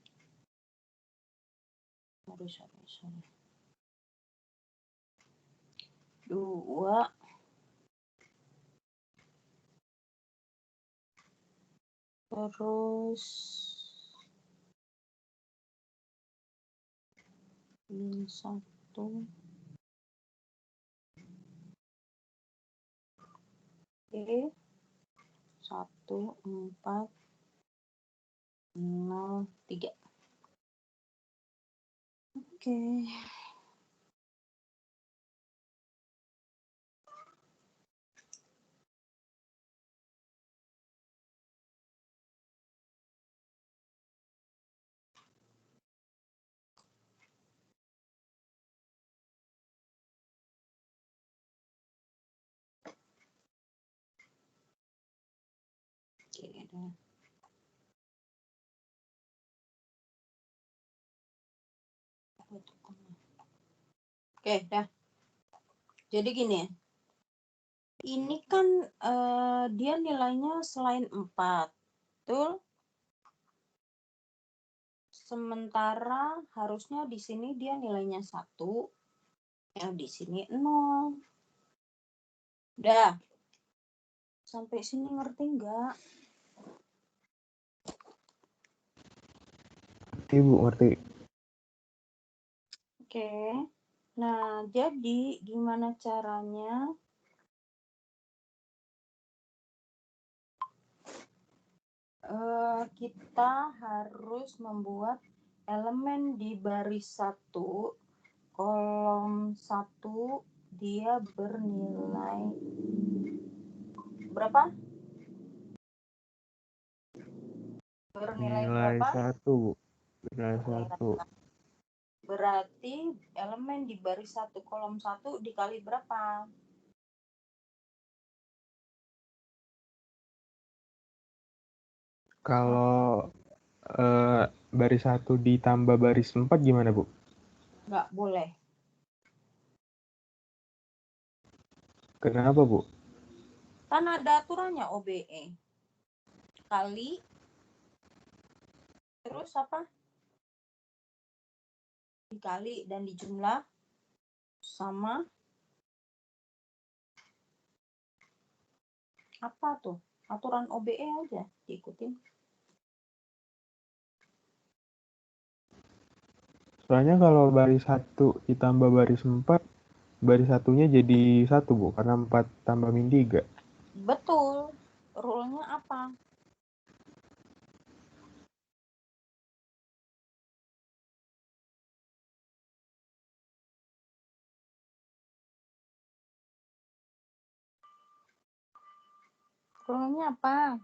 Sorry. 2 terus 1 E 1 4 0 3. Oke. Oke, dah. Jadi gini. Ini kan dia nilainya selain 4. Betul? Sementara harusnya di sini dia nilainya 1, yang di sini 0. Udah. Sampai sini ngerti nggak? Ngerti Bu, ngerti. Oke. Nah, jadi gimana caranya? Kita harus membuat elemen di baris 1, kolom 1, dia bernilai berapa? Bernilai berapa? 1 Bu. Nilai 1. Berarti elemen di baris 1, kolom 1 dikali berapa? Kalau baris 1 ditambah baris 4 gimana Bu? Nggak boleh. Kenapa Bu? Kan ada aturannya OBE. Kali, terus apa? Dikali dan dijumlah sama apa tuh? Aturan OBE aja diikutin. Soalnya kalau baris 1 ditambah baris 4, baris satunya jadi 1 Bu, karena 4 tambah min 3. Betul. Rule-nya apa? Rule-nya apa?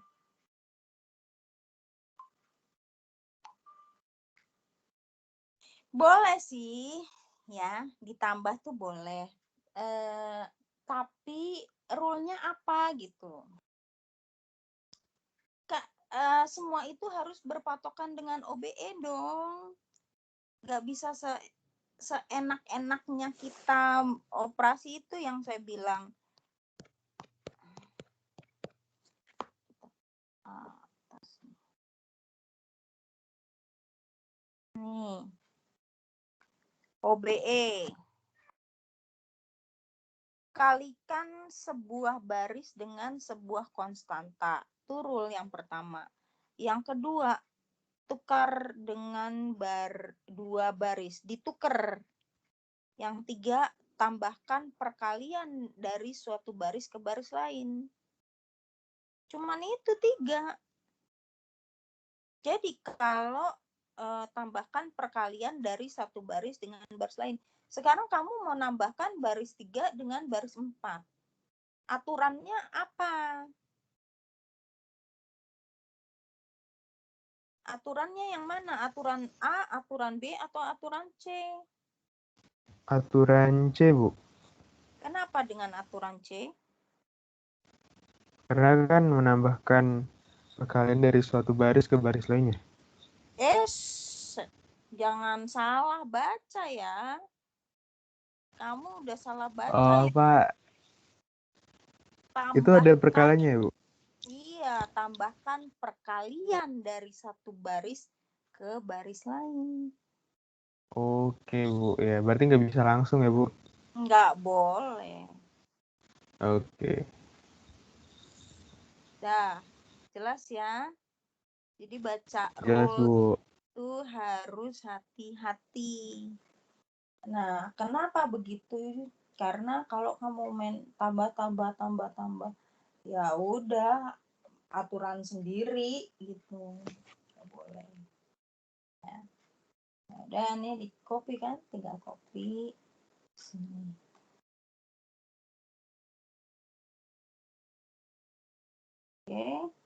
Boleh sih, ya, ditambah tuh boleh. Tapi rule-nya apa gitu? Semua itu harus berpatokan dengan OBE dong. Nggak bisa seenak-enaknya kita operasi itu yang saya bilang. Nih. OBE. Kalikan sebuah baris dengan sebuah konstanta. Itu rule yang pertama. Yang kedua, tukar dengan dua baris. Ditukar. Yang tiga, tambahkan perkalian dari suatu baris ke baris lain. Cuman itu 3. Jadi kalau tambahkan perkalian dari satu baris dengan baris lain. Sekarang kamu mau nambahkan baris 3 dengan baris 4. Aturannya apa? Aturannya yang mana? Aturan A, aturan B, atau aturan C? Aturan C Bu. Kenapa dengan aturan C? Karena kan menambahkan perkalian dari suatu baris ke baris lainnya. Jangan salah baca ya. Kamu udah salah baca Oh, ya. Pak. Itu ada perkaliannya ya, Bu? Iya, tambahkan perkalian dari satu baris ke baris lain. Oke, Bu. Ya, berarti nggak bisa langsung ya, Bu? Nggak boleh. Oke. Dah, jelas ya. Jadi baca Jelas, Bu. itu harus hati-hati. Nah, kenapa begitu? Karena kalau kamu main tambah, ya udah aturan sendiri gitu. Nggak boleh. Ya. Nah, udah nih di copy kan, tinggal copy sini. Oke.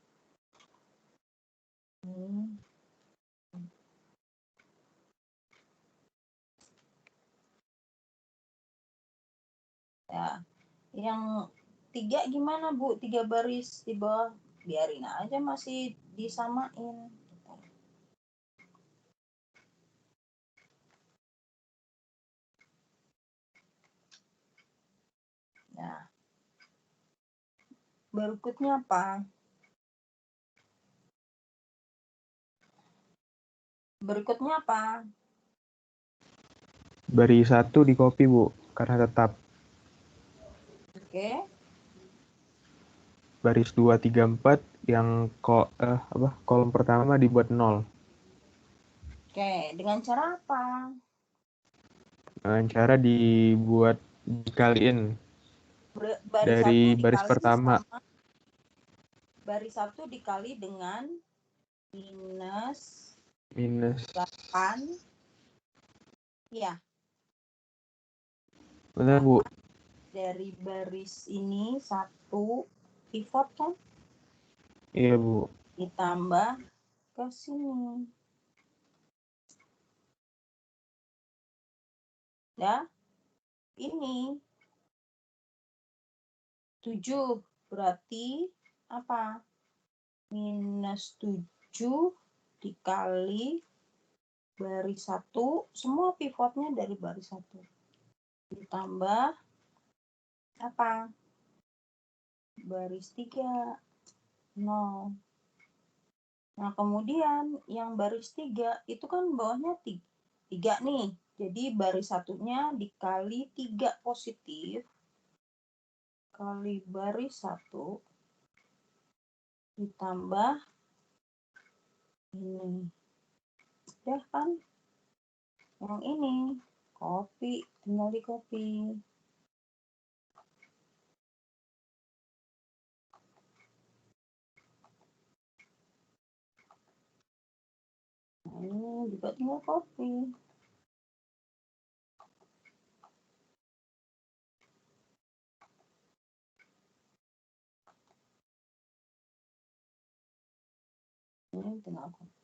Ya, yang 3 gimana Bu? 3 baris di bawah, biarin aja masih disamain. Nah, berikutnya apa? Berikutnya apa? Baris 1 di copy, Bu, karena tetap. Oke. Baris 2, 3, 4 yang kolom pertama dibuat 0. Oke, dengan cara apa? Dengan cara dibuat dikaliin Baris dari 1 baris dikali pertama. sama baris 1 dikali dengan minus 8. Ya. Benar, Bu. Dari baris ini 1 pivot kan? Iya, Bu. Ditambah ke sini. Ya. Ini 7 berarti apa? Minus 7 dikali baris 1, semua pivotnya dari baris 1. Ditambah apa? Baris 3, 0. Nah, kemudian yang baris 3 itu kan bawahnya 3 nih. Jadi baris satunya dikali 3 positif kali baris 1 ditambah ini. Udah kan? Yang ini copy, tinggal di copy. Nah, ini juga tinggal copy. Ini tinggal copy.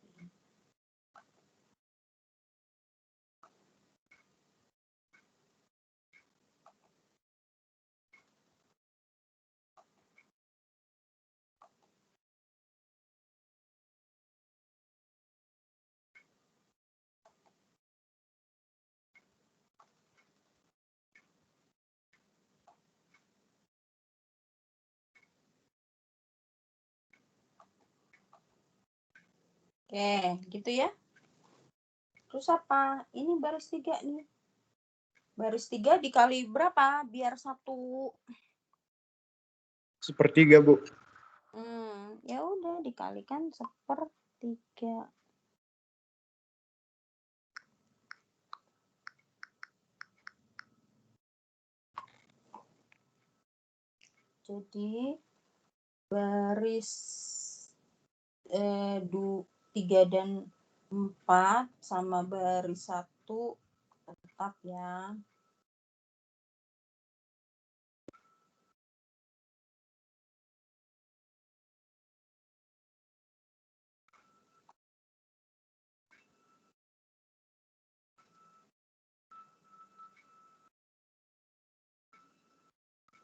Oke, gitu ya. Terus apa? Ini baris 3 nih. Baris 3 dikali berapa? Biar 1. 1/3, Bu. Ya udah dikalikan 1/3. Jadi baris 3 dan 4 sama baris 1 tetap ya.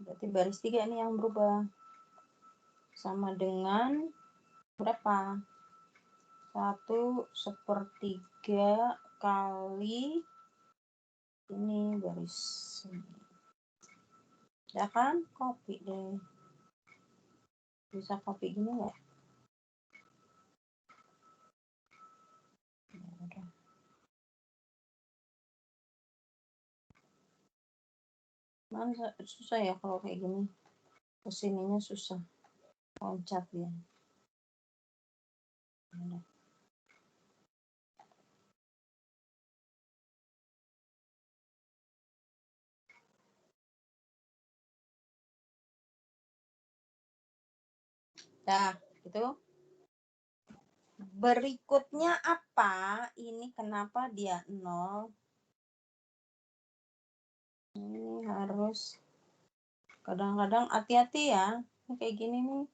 Berarti baris 3 ini yang berubah. Sama dengan berapa? 1/3 kali ini baris ini. Ya kan? Copy deh. Bisa copy gini nggak? Ya udah. Mana susah ya kalau kayak gini. Kesininya susah. Loncat ya. Udah. Nah, gitu. Berikutnya apa? Ini kenapa dia 0? Ini harus kadang-kadang hati-hati ya. Kayak gini nih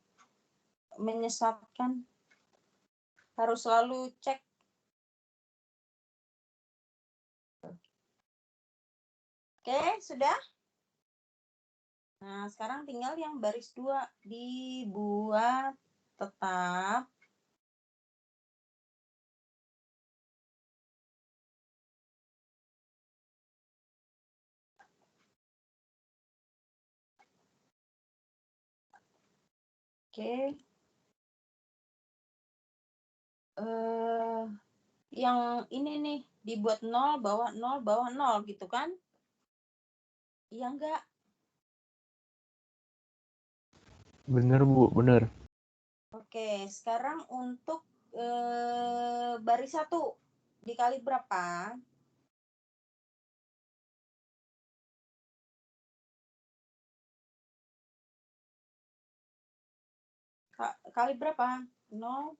menyesatkan. Harus selalu cek. Oke, sudah? Nah, sekarang tinggal yang baris 2 dibuat tetap. Oke. yang ini nih dibuat 0, bawah 0 gitu kan? Iya enggak? Bener Bu, bener. Oke, sekarang untuk baris 1 dikali berapa? Kali berapa? 0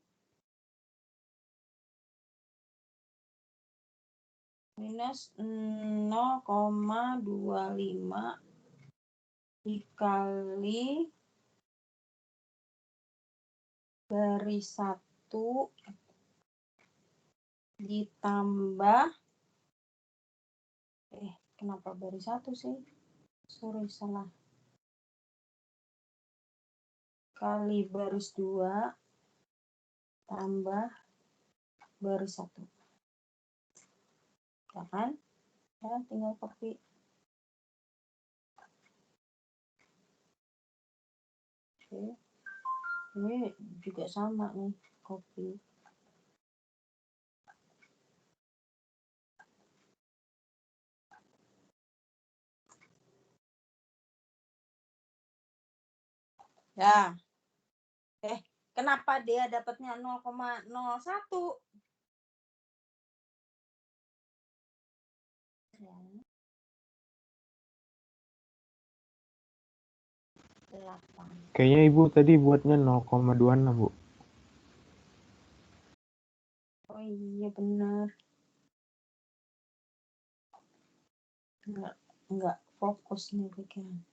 minus 0,25 dikali baris 1 ditambah kenapa baris 1 sih? Sorry, salah. Kali baris 2 tambah baris 1. Ya kan? Ya, tinggal copy. Oke. Ini juga sama nih, copy. Ya. Kenapa dia dapatnya 0,01? Ya. 8. Kayaknya Ibu tadi buatnya 0,26 Bu. Oh iya benar. Enggak fokus nih pikiran.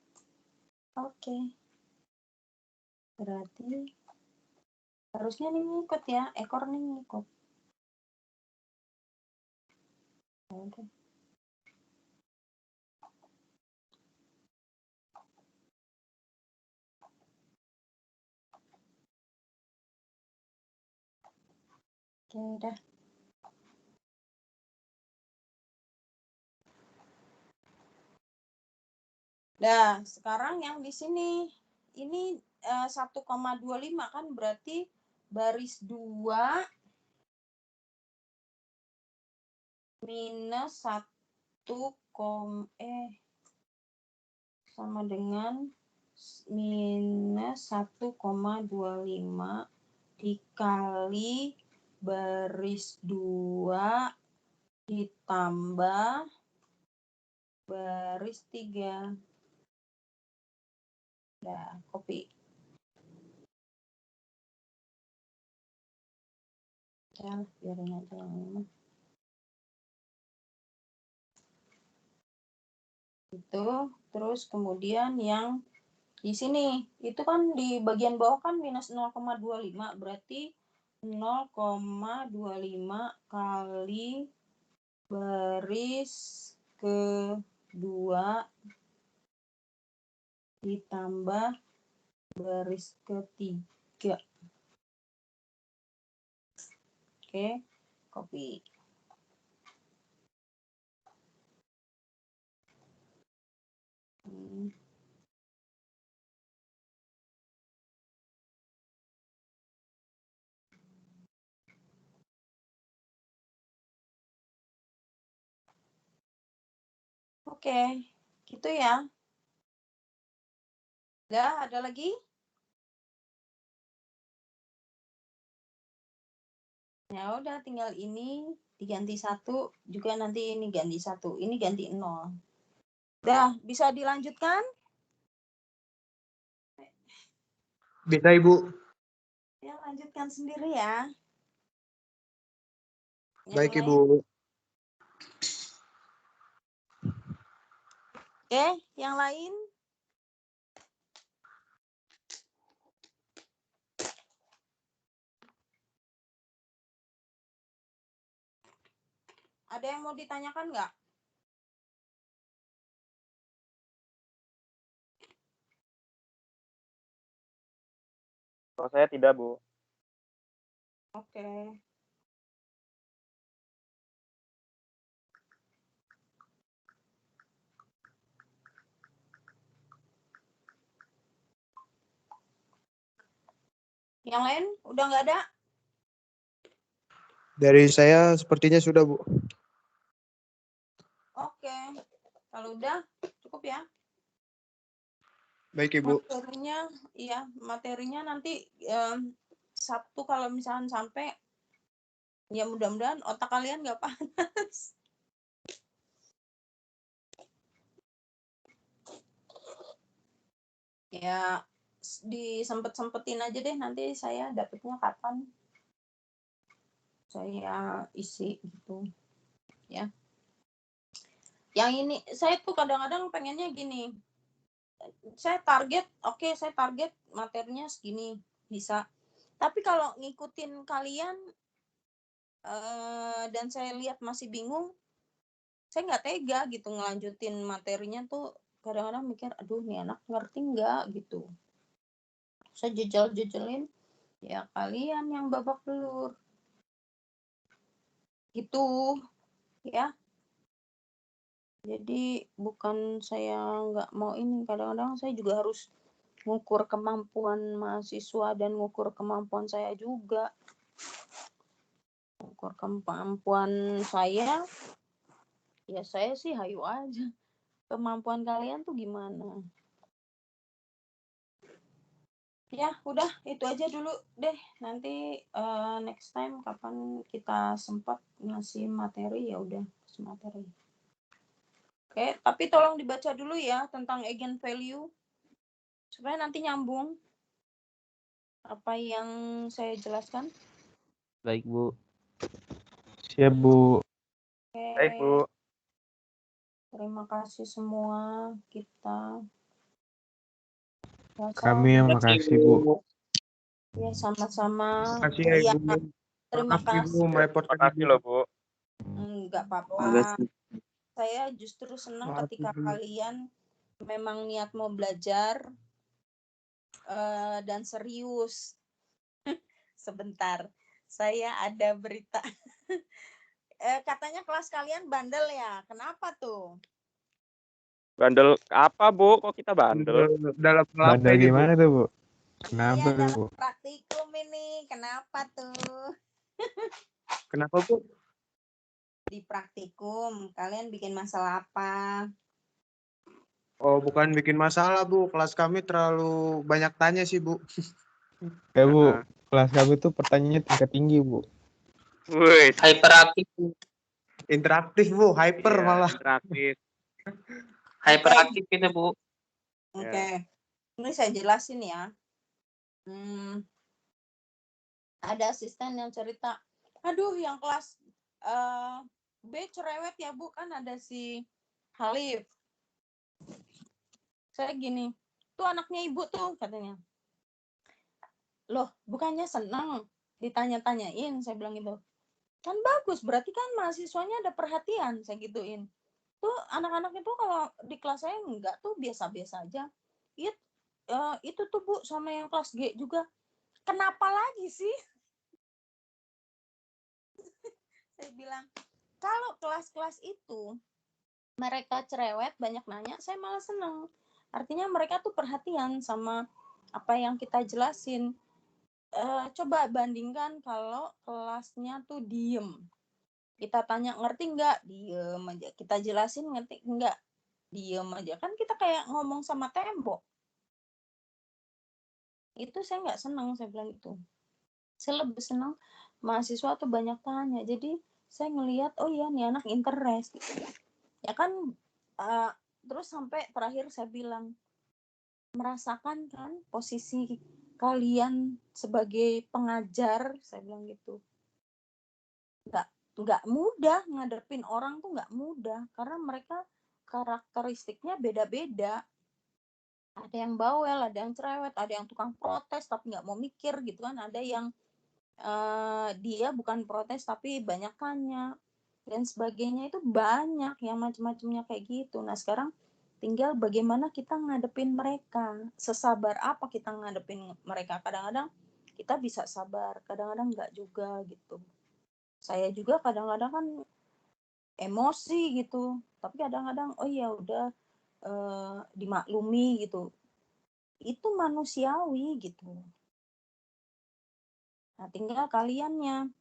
Oke. Berarti harusnya nih ngikut ya, ekor nih ngikut. Oke. Oke, udah. Nah, sekarang yang di sini ini 1,25 kan berarti baris 2 minus 1, sama dengan minus 1,25 dikali baris 2 ditambah baris 3. Nah, copy. Ya, biarin aja yang ini. Itu, terus kemudian yang di sini, itu kan di bagian bawah kan minus 0,25, berarti 0,25 kali baris kedua ditambah baris ketiga. Oke, copy. Oke, gitu ya. Udah, ada lagi? Ya udah, tinggal ini diganti 1, juga nanti ini ganti 1, ini ganti 0. Udah, bisa dilanjutkan? Bisa Ibu. Ya, lanjutkan sendiri ya. Baik Ibu. Oke, yang lain? Ada yang mau ditanyakan nggak? Kalau saya tidak, Bu. Oke. Yang lain udah nggak ada? Dari saya sepertinya sudah, Bu. Oke. Kalau udah cukup ya. Baik, Ibu. Materinya nanti Sabtu kalau misalkan sampai, ya mudah-mudahan otak kalian nggak panas. Ya disempet-sempetin aja deh, nanti saya dapetnya kapan saya isi gitu ya. Yang ini saya tuh kadang-kadang pengennya gini, saya target materinya segini bisa, tapi kalau ngikutin kalian dan saya lihat masih bingung, saya nggak tega gitu ngelanjutin materinya tuh. Kadang-kadang mikir, aduh nih anak ngerti nggak gitu. Saya jejel-jejelin, ya kalian yang babak belur gitu ya. Jadi bukan saya nggak mau ini, kadang-kadang saya juga harus ngukur kemampuan mahasiswa dan ngukur kemampuan saya juga. Ngukur kemampuan saya, ya saya sih hayu aja. Kemampuan kalian tuh gimana? Ya udah itu aja dulu deh. Nanti next time kapan kita sempat ngasih materi, ya udah kasih materi. Oke, tapi tolong dibaca dulu ya tentang eigenvalue supaya nanti nyambung apa yang saya jelaskan. Baik, Bu. Siap, Bu. Oke. Baik, Bu. Terima kasih semua kita. Ya, Kami yang makasih, Bu. Ya, sama-sama. Terima kasih ya, Ya, Ibu. terima Maaf, Ibu, kasih. merepotkan Makasih Ibu. loh, Bu. Enggak apa-apa. Makasih. Saya justru senang Maaf, ketika Ibu. kalian memang niat mau belajar dan serius. Sebentar, saya ada berita. Katanya kelas kalian bandel ya? Kenapa tuh? Bandel apa, Bu? Kok kita bandel? Dalam apa Bandel ini, Bu? gimana tuh, Bu? Kenapa Iya, tuh, dalam Bu? praktikum ini. Kenapa tuh? Kenapa, Bu? Di praktikum, kalian bikin masalah apa? Oh, bukan bikin masalah, Bu. Kelas kami terlalu banyak tanya sih, Bu. Ya, Bu. Kelas kami tuh pertanyaannya tingkat tinggi, Bu. Wih, Hyperaktif, Interaktif, Bu. Hyper iya, malah. interaktif. hyperaktif itu, Bu. Oke. Ini saya jelasin ya. Ada asisten yang cerita, aduh yang kelas B cerewet ya Bu, kan ada si Halif. Saya gini, tuh anaknya ibu tuh katanya. Loh, bukannya senang ditanya-tanyain, saya bilang gitu. Kan bagus, berarti kan mahasiswanya ada perhatian, saya gituin. Tuh anak-anak itu kalau di kelas saya enggak, tuh biasa-biasa aja. Itu tuh Bu sama yang kelas G juga. Kenapa lagi sih? Saya bilang, kalau kelas-kelas itu mereka cerewet, banyak nanya, saya malah seneng. Artinya mereka tuh perhatian sama apa yang kita jelasin. Coba bandingkan kalau kelasnya tuh diem. Kita tanya ngerti nggak? Diem aja. Kita jelasin ngerti nggak? Diem aja. Kan kita kayak ngomong sama tembok. Itu saya nggak senang, saya bilang itu. Saya lebih senang mahasiswa tuh banyak tanya. Jadi saya ngelihat, oh iya nih anak interest. Ya kan, terus sampai terakhir saya bilang, merasakan kan posisi kalian sebagai pengajar, saya bilang gitu. Nggak mudah ngadepin orang tuh, nggak mudah karena mereka karakteristiknya beda-beda. Ada yang bawel, ada yang cerewet, ada yang tukang protes tapi nggak mau mikir gitu kan, ada yang dia bukan protes tapi banyak tanya dan sebagainya. Itu banyak yang macam-macamnya kayak gitu. Nah sekarang tinggal bagaimana kita ngadepin mereka, sesabar apa kita ngadepin mereka. Kadang-kadang kita bisa sabar, kadang-kadang enggak juga gitu. Saya juga kadang-kadang kan emosi gitu, tapi kadang-kadang oh ya udah dimaklumi gitu, itu manusiawi gitu. Nah tinggal kaliannya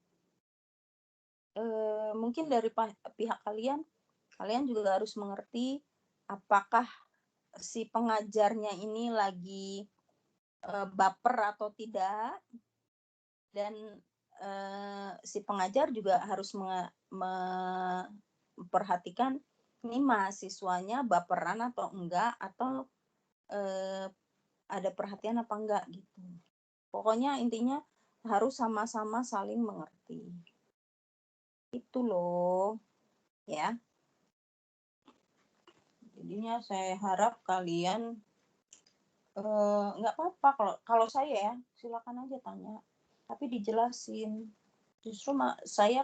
mungkin dari pihak kalian juga harus mengerti apakah si pengajarnya ini lagi baper atau tidak, dan si pengajar juga harus memperhatikan ini mahasiswanya baperan atau enggak, atau ada perhatian apa enggak gitu. Pokoknya intinya harus sama-sama saling mengerti. Itu loh, ya. Jadinya saya harap kalian nggak apa-apa kalau saya ya, silakan aja tanya, tapi dijelasin. Justru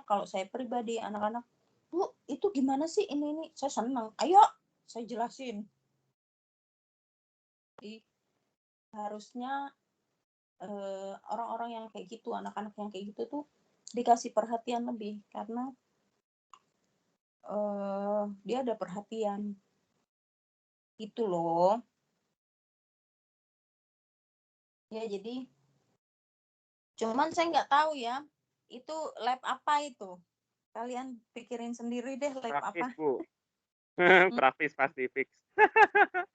kalau saya pribadi, anak-anak, Bu, itu gimana sih ini? Saya senang. Ayo, saya jelasin. Jadi, harusnya orang-orang yang kayak gitu, anak-anak yang kayak gitu tuh dikasih perhatian lebih, karena dia ada perhatian. Itu loh. Ya, jadi cuman saya nggak tahu ya, itu lab apa itu. Kalian pikirin sendiri deh lab Praktis, apa. Bu. Praktis pasti fix.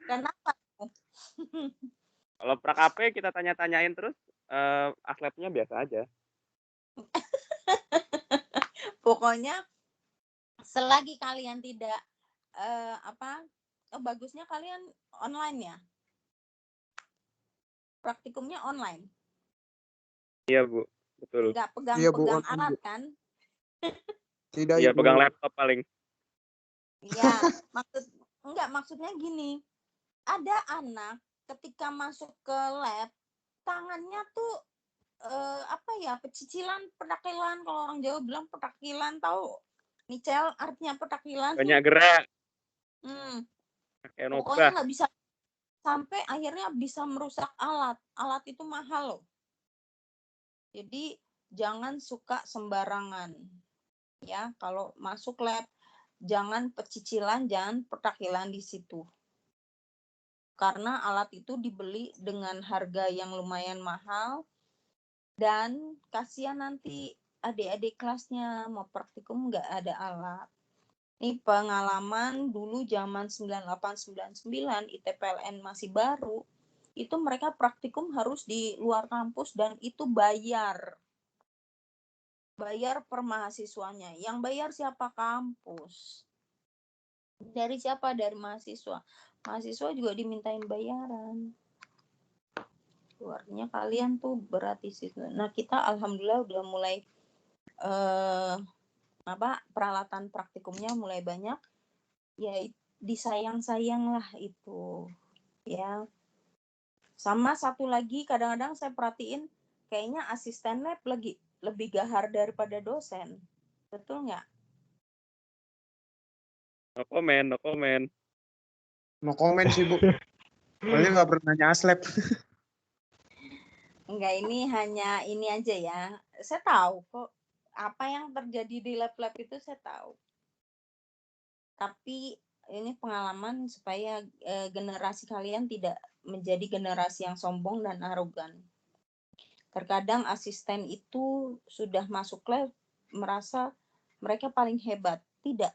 Kenapa? Kalau Prak-AP kita tanya-tanyain terus, aslabnya biasa aja. Pokoknya selagi kalian tidak bagusnya kalian online ya. Praktikumnya online. Iya, Bu. Betul. Nggak pegang-pegang alat kan? Tidak, Iya, Ibu. pegang laptop paling. Iya, maksudnya gini. Ada anak ketika masuk ke lab, tangannya tuh pecicilan, petakilan, kalau orang Jawa bilang petakilan, tahu? Nicel artinya petakilan. Banyak gerak. Kayak Pokoknya nobah. nggak bisa, sampai akhirnya bisa merusak alat. Alat itu mahal loh. Jadi jangan suka sembarangan. Ya, kalau masuk lab jangan pecicilan, jangan petakilan di situ. Karena alat itu dibeli dengan harga yang lumayan mahal, dan kasihan nanti adik-adik kelasnya mau praktikum nggak ada alat. Ini pengalaman dulu zaman 98-99, ITPLN masih baru, itu mereka praktikum harus di luar kampus dan itu bayar. Bayar per mahasiswanya. Yang bayar siapa? Kampus. Dari siapa? Dari mahasiswa. Mahasiswa juga dimintain bayaran. Artinya kalian tuh berat di situ. Nah, kita alhamdulillah udah mulai peralatan praktikumnya mulai banyak. Ya disayang-sayang lah itu. Ya. Sama satu lagi, kadang-kadang saya perhatiin kayaknya asisten lab lebih gahar daripada dosen. Betul nggak? No comment, no comment. No comment sih, Bu. Soalnya nggak pernah nanya aslab. Enggak, ini hanya ini aja ya. Saya tahu kok apa yang terjadi di lab-lab itu, saya tahu. Tapi ini pengalaman supaya generasi kalian tidak menjadi generasi yang sombong dan arogan. Terkadang asisten itu sudah masuk lab merasa mereka paling hebat. Tidak.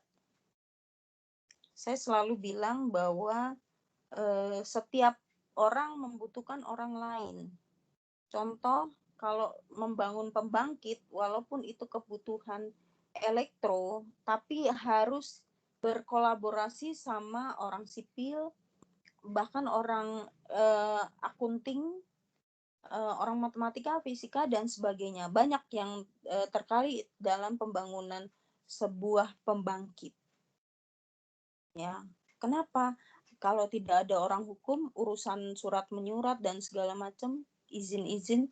Saya selalu bilang bahwa setiap orang membutuhkan orang lain. Contoh, kalau membangun pembangkit, walaupun itu kebutuhan elektro, tapi harus berkolaborasi sama orang sipil, bahkan orang akunting, orang matematika, fisika, dan sebagainya. Banyak yang terkait dalam pembangunan sebuah pembangkit. Ya, kenapa? Kalau tidak ada orang hukum, urusan surat menyurat dan segala macam, izin-izin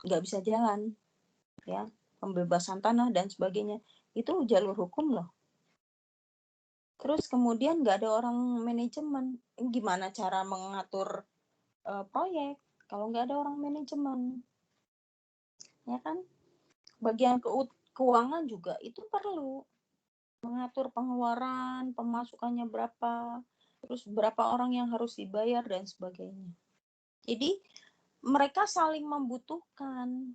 nggak bisa jalan, ya, pembebasan tanah dan sebagainya, itu jalur hukum loh. Terus kemudian nggak ada orang manajemen, gimana cara mengatur proyek kalau nggak ada orang manajemen, ya kan? Bagian keuangan juga itu perlu mengatur pengeluaran, pemasukannya berapa, terus berapa orang yang harus dibayar dan sebagainya. Jadi mereka saling membutuhkan.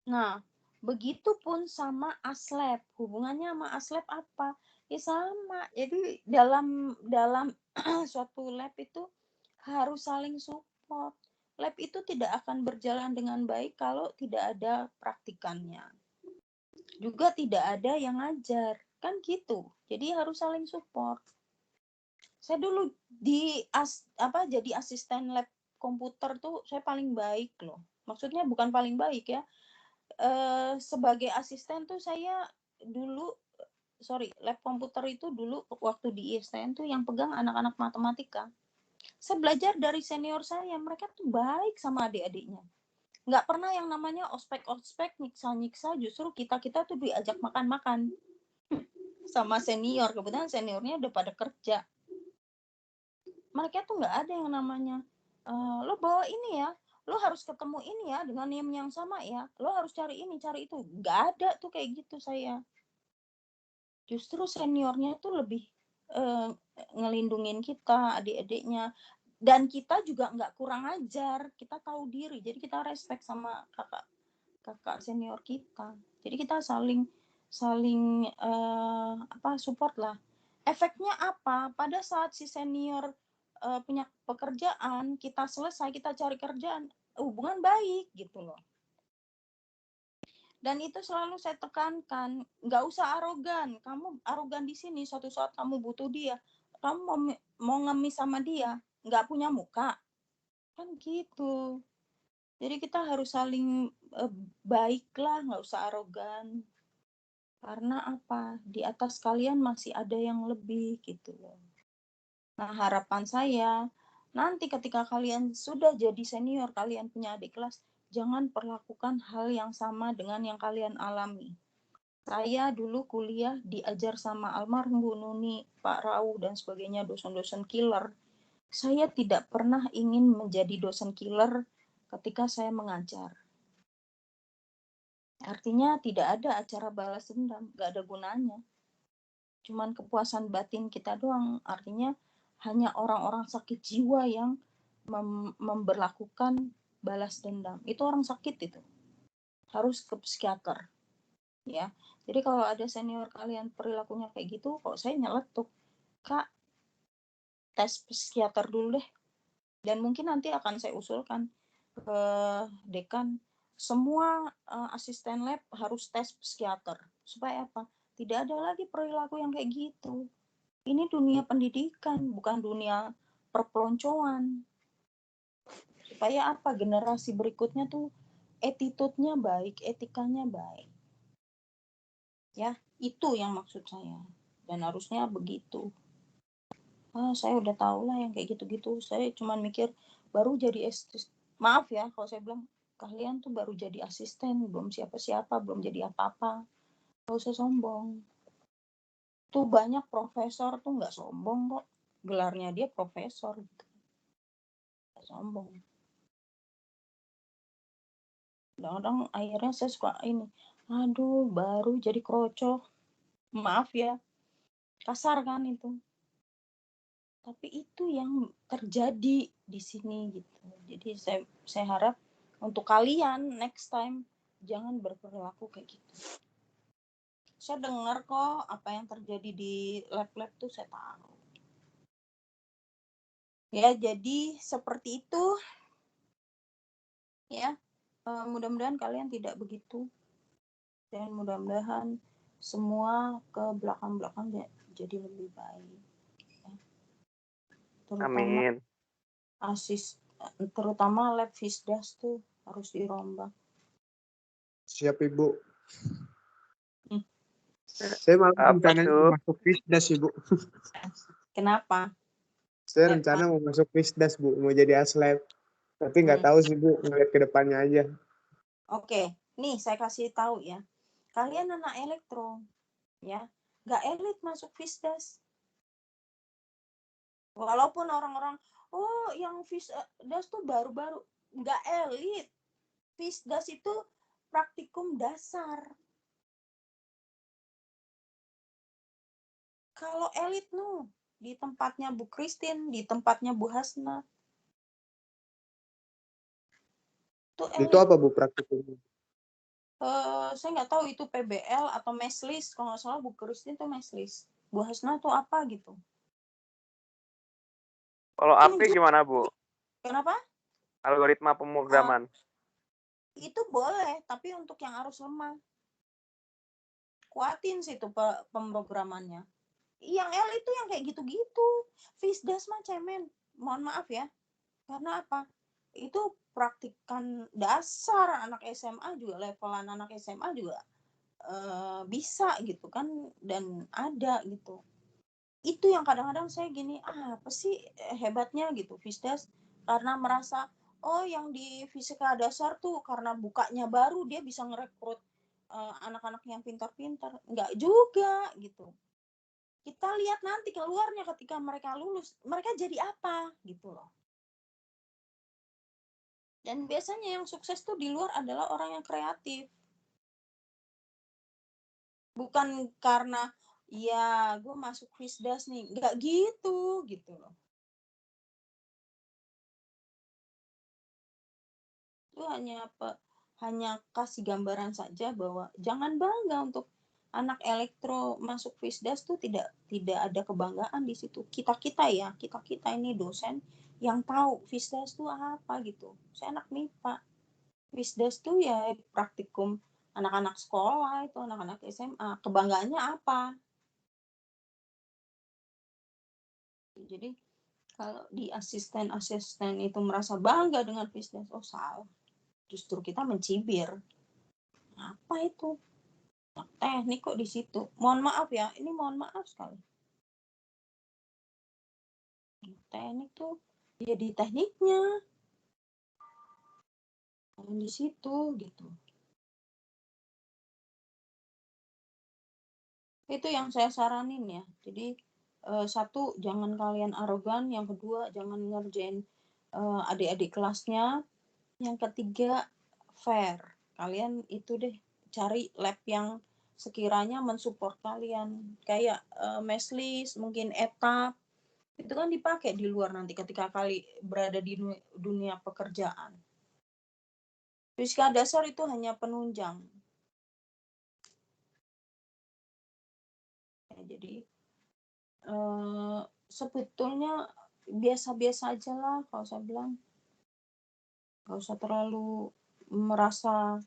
Nah, Begitupun sama aslab. Hubungannya sama aslab apa? Ya sama. Jadi dalam suatu lab itu harus saling support. Lab itu tidak akan berjalan dengan baik kalau tidak ada praktikannya. Juga tidak ada yang ngajar. Kan gitu. Jadi harus saling support. Saya dulu jadi asisten lab komputer tuh saya paling baik loh. Maksudnya bukan paling baik ya. Sebagai asisten tuh saya dulu lab komputer itu dulu waktu di ISTN tuh yang pegang anak-anak matematika. Saya belajar dari senior saya, mereka tuh baik sama adik-adiknya. Nggak pernah yang namanya ospek-ospek, nyiksa-nyiksa, justru kita tuh diajak makan-makan sama senior. Kebetulan seniornya udah pada kerja. Mereka tuh nggak ada yang namanya, lo bawa ini ya, lo harus ketemu ini ya, dengan name yang sama ya, lo harus cari ini, cari itu. Nggak ada tuh kayak gitu saya. Justru seniornya tuh lebih ngelindungin kita, adik-adiknya. Dan kita juga nggak kurang ajar, kita tahu diri. Jadi kita respect sama kakak senior kita. Jadi kita saling support lah. Efeknya apa? Pada saat si senior punya pekerjaan, kita selesai, kita cari kerjaan, hubungan baik gitu loh. Dan itu selalu saya tekankan, nggak usah arogan. Kamu arogan di sini, suatu saat kamu butuh dia, kamu mau ngemis sama dia, nggak punya muka, kan gitu. Jadi kita harus saling baik lah, nggak usah arogan. Karena apa? Di atas kalian masih ada yang lebih gitu loh. Nah, harapan saya nanti ketika kalian sudah jadi senior, kalian punya adik kelas, jangan perlakukan hal yang sama dengan yang kalian alami. Saya dulu kuliah diajar sama almarhum Bu Nuni, Pak Rau, dan sebagainya, dosen-dosen killer. Saya tidak pernah ingin menjadi dosen killer ketika saya mengajar. Artinya tidak ada acara balas dendam, nggak ada gunanya. Cuman kepuasan batin kita doang. Artinya hanya orang-orang sakit jiwa yang memberlakukan balas dendam. Itu orang sakit itu. Harus ke psikiater. Ya. Jadi kalau ada senior kalian perilakunya kayak gitu, kok saya nyeletuk. Kak, tes psikiater dulu deh. Dan mungkin nanti akan saya usulkan ke dekan, semua asisten lab harus tes psikiater. Supaya apa? Tidak ada lagi perilaku yang kayak gitu. Ini dunia pendidikan, bukan dunia perpeloncoan. Supaya apa? Generasi berikutnya tuh attitude-nya baik, etikanya baik. Ya, itu yang maksud saya. Dan harusnya begitu. Saya udah tahu lah yang kayak gitu-gitu. Saya cuma mikir baru jadi maaf ya kalau saya bilang kalian tuh baru jadi asisten, belum siapa-siapa, belum jadi apa-apa. Gak usah sombong. Tuh banyak profesor tuh nggak sombong kok. Gelarnya dia profesor gitu. Nggak sombong. Kadang-kadang akhirnya saya suka ini, aduh baru jadi kroco. Maaf ya, kasar kan itu. Tapi itu yang terjadi di sini gitu. Jadi saya harap untuk kalian next time jangan berperilaku kayak gitu. Saya dengar kok apa yang terjadi di lab-lab tuh saya tahu. Ya, jadi seperti itu. Ya, mudah-mudahan kalian tidak begitu. Dan mudah-mudahan semua ke belakang-belakang jadi lebih baik. Ya. Terutama lab Fisdas tuh harus dirombak. Siap Ibu. Saya malah rencananya masuk Fisdas Ibu. Kenapa? Saya rencana mau masuk Fisdas Bu, mau jadi aslab. Tapi nggak tahu sih Bu, ngeliat ke depannya aja. Oke, nih saya kasih tahu ya. Kalian anak elektro, ya, nggak elit masuk Fisdas. Walaupun orang-orang, oh yang Fisdas tuh baru-baru, nggak elit. Fisdas itu praktikum dasar. Kalau elit di tempatnya Bu Christine, di tempatnya Bu Hasna. Itu apa Bu praktikumnya? Saya nggak tahu itu PBL atau meslis, kalau nggak salah Bu Christine itu meslis. Bu Hasna tuh apa gitu. Kalau AP gimana, Bu? Kenapa? Algoritma pemrograman. Itu boleh, tapi untuk yang arus lemah. Kuatin sih itu pemrogramannya. Yang L itu yang kayak gitu-gitu. Fisdas mah cemen. Mohon maaf ya. Karena apa? Itu praktikan dasar anak SMA juga, levelan anak SMA juga bisa gitu kan, dan ada gitu. Itu yang kadang-kadang saya gini, apa sih hebatnya gitu Fisdas, karena merasa oh yang di fisika dasar tuh karena bukanya baru dia bisa ngerekrut anak-anak yang pintar-pintar. Enggak juga gitu. Kita lihat nanti keluarnya ketika mereka lulus, mereka jadi apa gitu loh. Dan biasanya yang sukses tuh di luar adalah orang yang kreatif. Bukan karena ya gue masuk Fisdas nih, nggak gitu loh. Itu hanya kasih gambaran saja bahwa jangan bangga untuk anak elektro masuk Fisdas tuh tidak ada kebanggaan di situ. Kita ini dosen yang tahu Fisdas tuh apa gitu. Saya anak MIPA. Fisdas tuh ya praktikum anak-anak sekolah, itu anak-anak SMA. Kebanggaannya apa? Jadi kalau di asisten itu merasa bangga dengan Fisdas, oh salah. Justru kita mencibir. Apa itu? Teknik kok di situ. Mohon maaf ya, ini mohon maaf sekali. Teknik tuh ya di tekniknya. Di situ gitu. Itu yang saya saranin ya. Jadi satu, jangan kalian arogan. Yang kedua, jangan ngerjain adik-adik kelasnya. Yang ketiga, fair. Kalian itu deh cari lab yang sekiranya mensupport kalian. Kayak meslis, mungkin etap. Itu kan dipakai di luar nanti ketika kalian berada di dunia pekerjaan. Fisika dasar itu hanya penunjang. Ya, jadi sebetulnya biasa-biasa aja lah kalau saya bilang. Gak usah terlalu merasa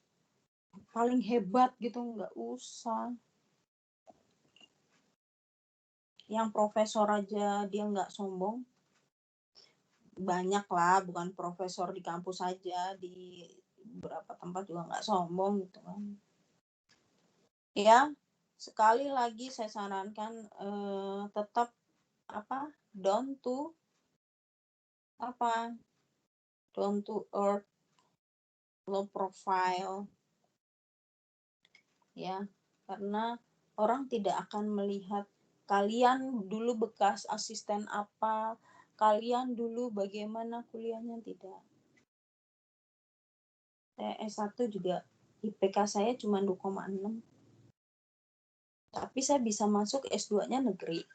paling hebat gitu, nggak usah. Yang profesor aja dia nggak sombong. Banyak lah, bukan profesor di kampus saja, di beberapa tempat juga nggak sombong gitu kan. Ya, sekali lagi saya sarankan tetap down to earth, low profile, ya, karena orang tidak akan melihat kalian dulu bekas asisten apa, kalian dulu bagaimana kuliahnya, tidak. Saya S1 juga IPK saya cuma 2,6. Tapi saya bisa masuk S2-nya negeri.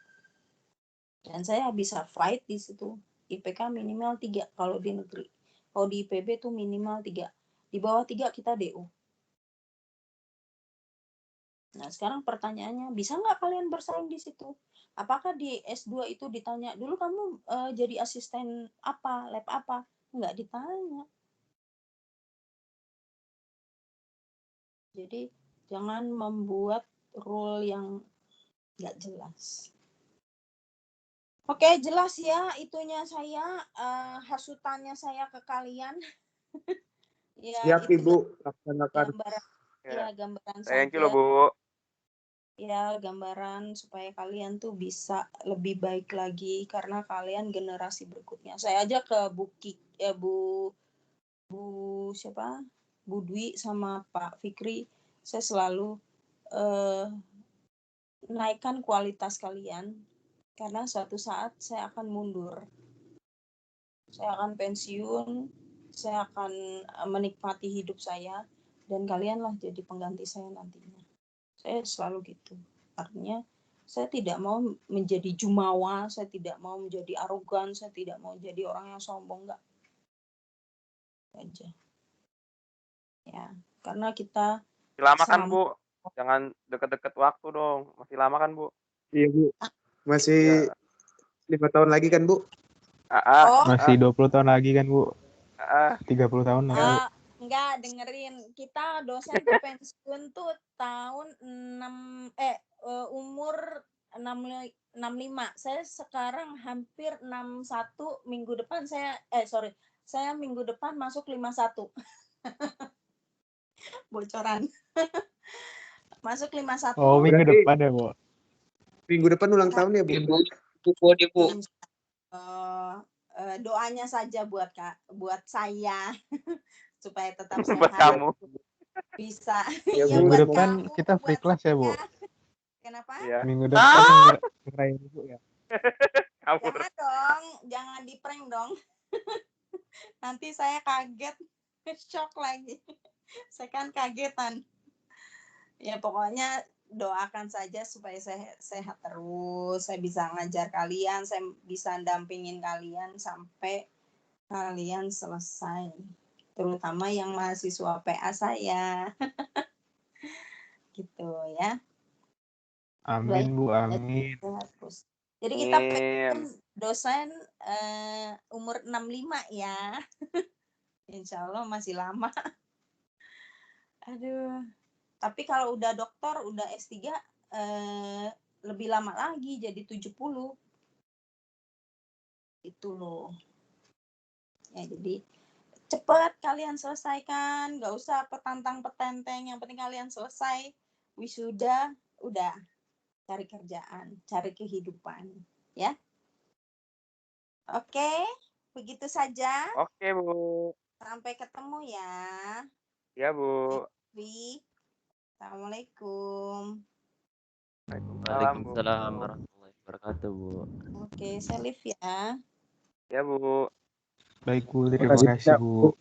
Dan saya bisa fight di situ. IPK minimal 3 kalau di negeri. Kalau di IPB tuh minimal 3. Di bawah 3 kita DO. Nah, sekarang pertanyaannya, bisa nggak kalian bersaing di situ? Apakah di S2 itu ditanya, dulu kamu jadi asisten apa, lab apa? Nggak ditanya. Jadi, jangan membuat rule yang nggak jelas. Oke, jelas ya itunya saya, hasutannya saya ke kalian. Ya, Siap Ibu, laksanakan. Gambaran Thank you saja. loh, Bu. Ya, gambaran supaya kalian tuh bisa lebih baik lagi karena kalian generasi berikutnya. Saya aja ke Bu Dwi sama Pak Fikri, saya selalu naikkan kualitas kalian karena suatu saat saya akan mundur. Saya akan pensiun, saya akan menikmati hidup saya, dan kalianlah jadi pengganti saya nantinya. Saya selalu gitu. Artinya saya tidak mau menjadi jumawa, saya tidak mau menjadi arogan, saya tidak mau jadi orang yang sombong, enggak. Aja. Ya, karena kita Masih lama kan, Sama. Bu? Jangan deket-deket waktu dong. Masih lama kan, Bu? Iya, Bu. Masih 5 tahun lagi kan, Bu? Oh. Masih 20 tahun lagi kan, Bu? 30 tahun lagi. Enggak, dengerin. Kita dosen tuh pensiun tuh tahun umur 65. Saya sekarang hampir 61. Minggu depan saya minggu depan masuk 51. Bocoran. Masuk 51. Oh, minggu depan ya, Bu? Minggu depan ulang tahun ya, Bu? Bu. Doanya saja buat saya supaya tetap sehat. Buat kamu. Bisa. Ya, minggu depan kamu, kita free class ya, Bu? Kenapa? Iya. Minggu depan ngerayain Bu ya? Jangan dong, jangan di prank dong. Nanti saya kaget, shock lagi. Saya kan kagetan. Ya pokoknya doakan saja supaya saya sehat terus, saya bisa ngajar kalian, saya bisa dampingin kalian sampai kalian selesai. Terutama yang mahasiswa PA saya. Gitu ya. Amin, Bu, amin. Jadi kita pengen dosen umur 65 ya. Insya Allah masih lama. Aduh. Tapi kalau udah doktor, udah S3 lebih lama lagi jadi 70. Itu loh. Ya jadi cepat kalian selesaikan, nggak usah petantang-petenteng, yang penting kalian selesai wisuda, udah cari kerjaan, cari kehidupan, ya. Oke, begitu saja. Oke, Bu. Sampai ketemu ya. Ya, Bu. Assalamualaikum. Waalaikumsalam warahmatullahi wabarakatuh, Bu. Oke, saya live ya. Ya, Bu. Baik, Bu. Terima kasih, Bu.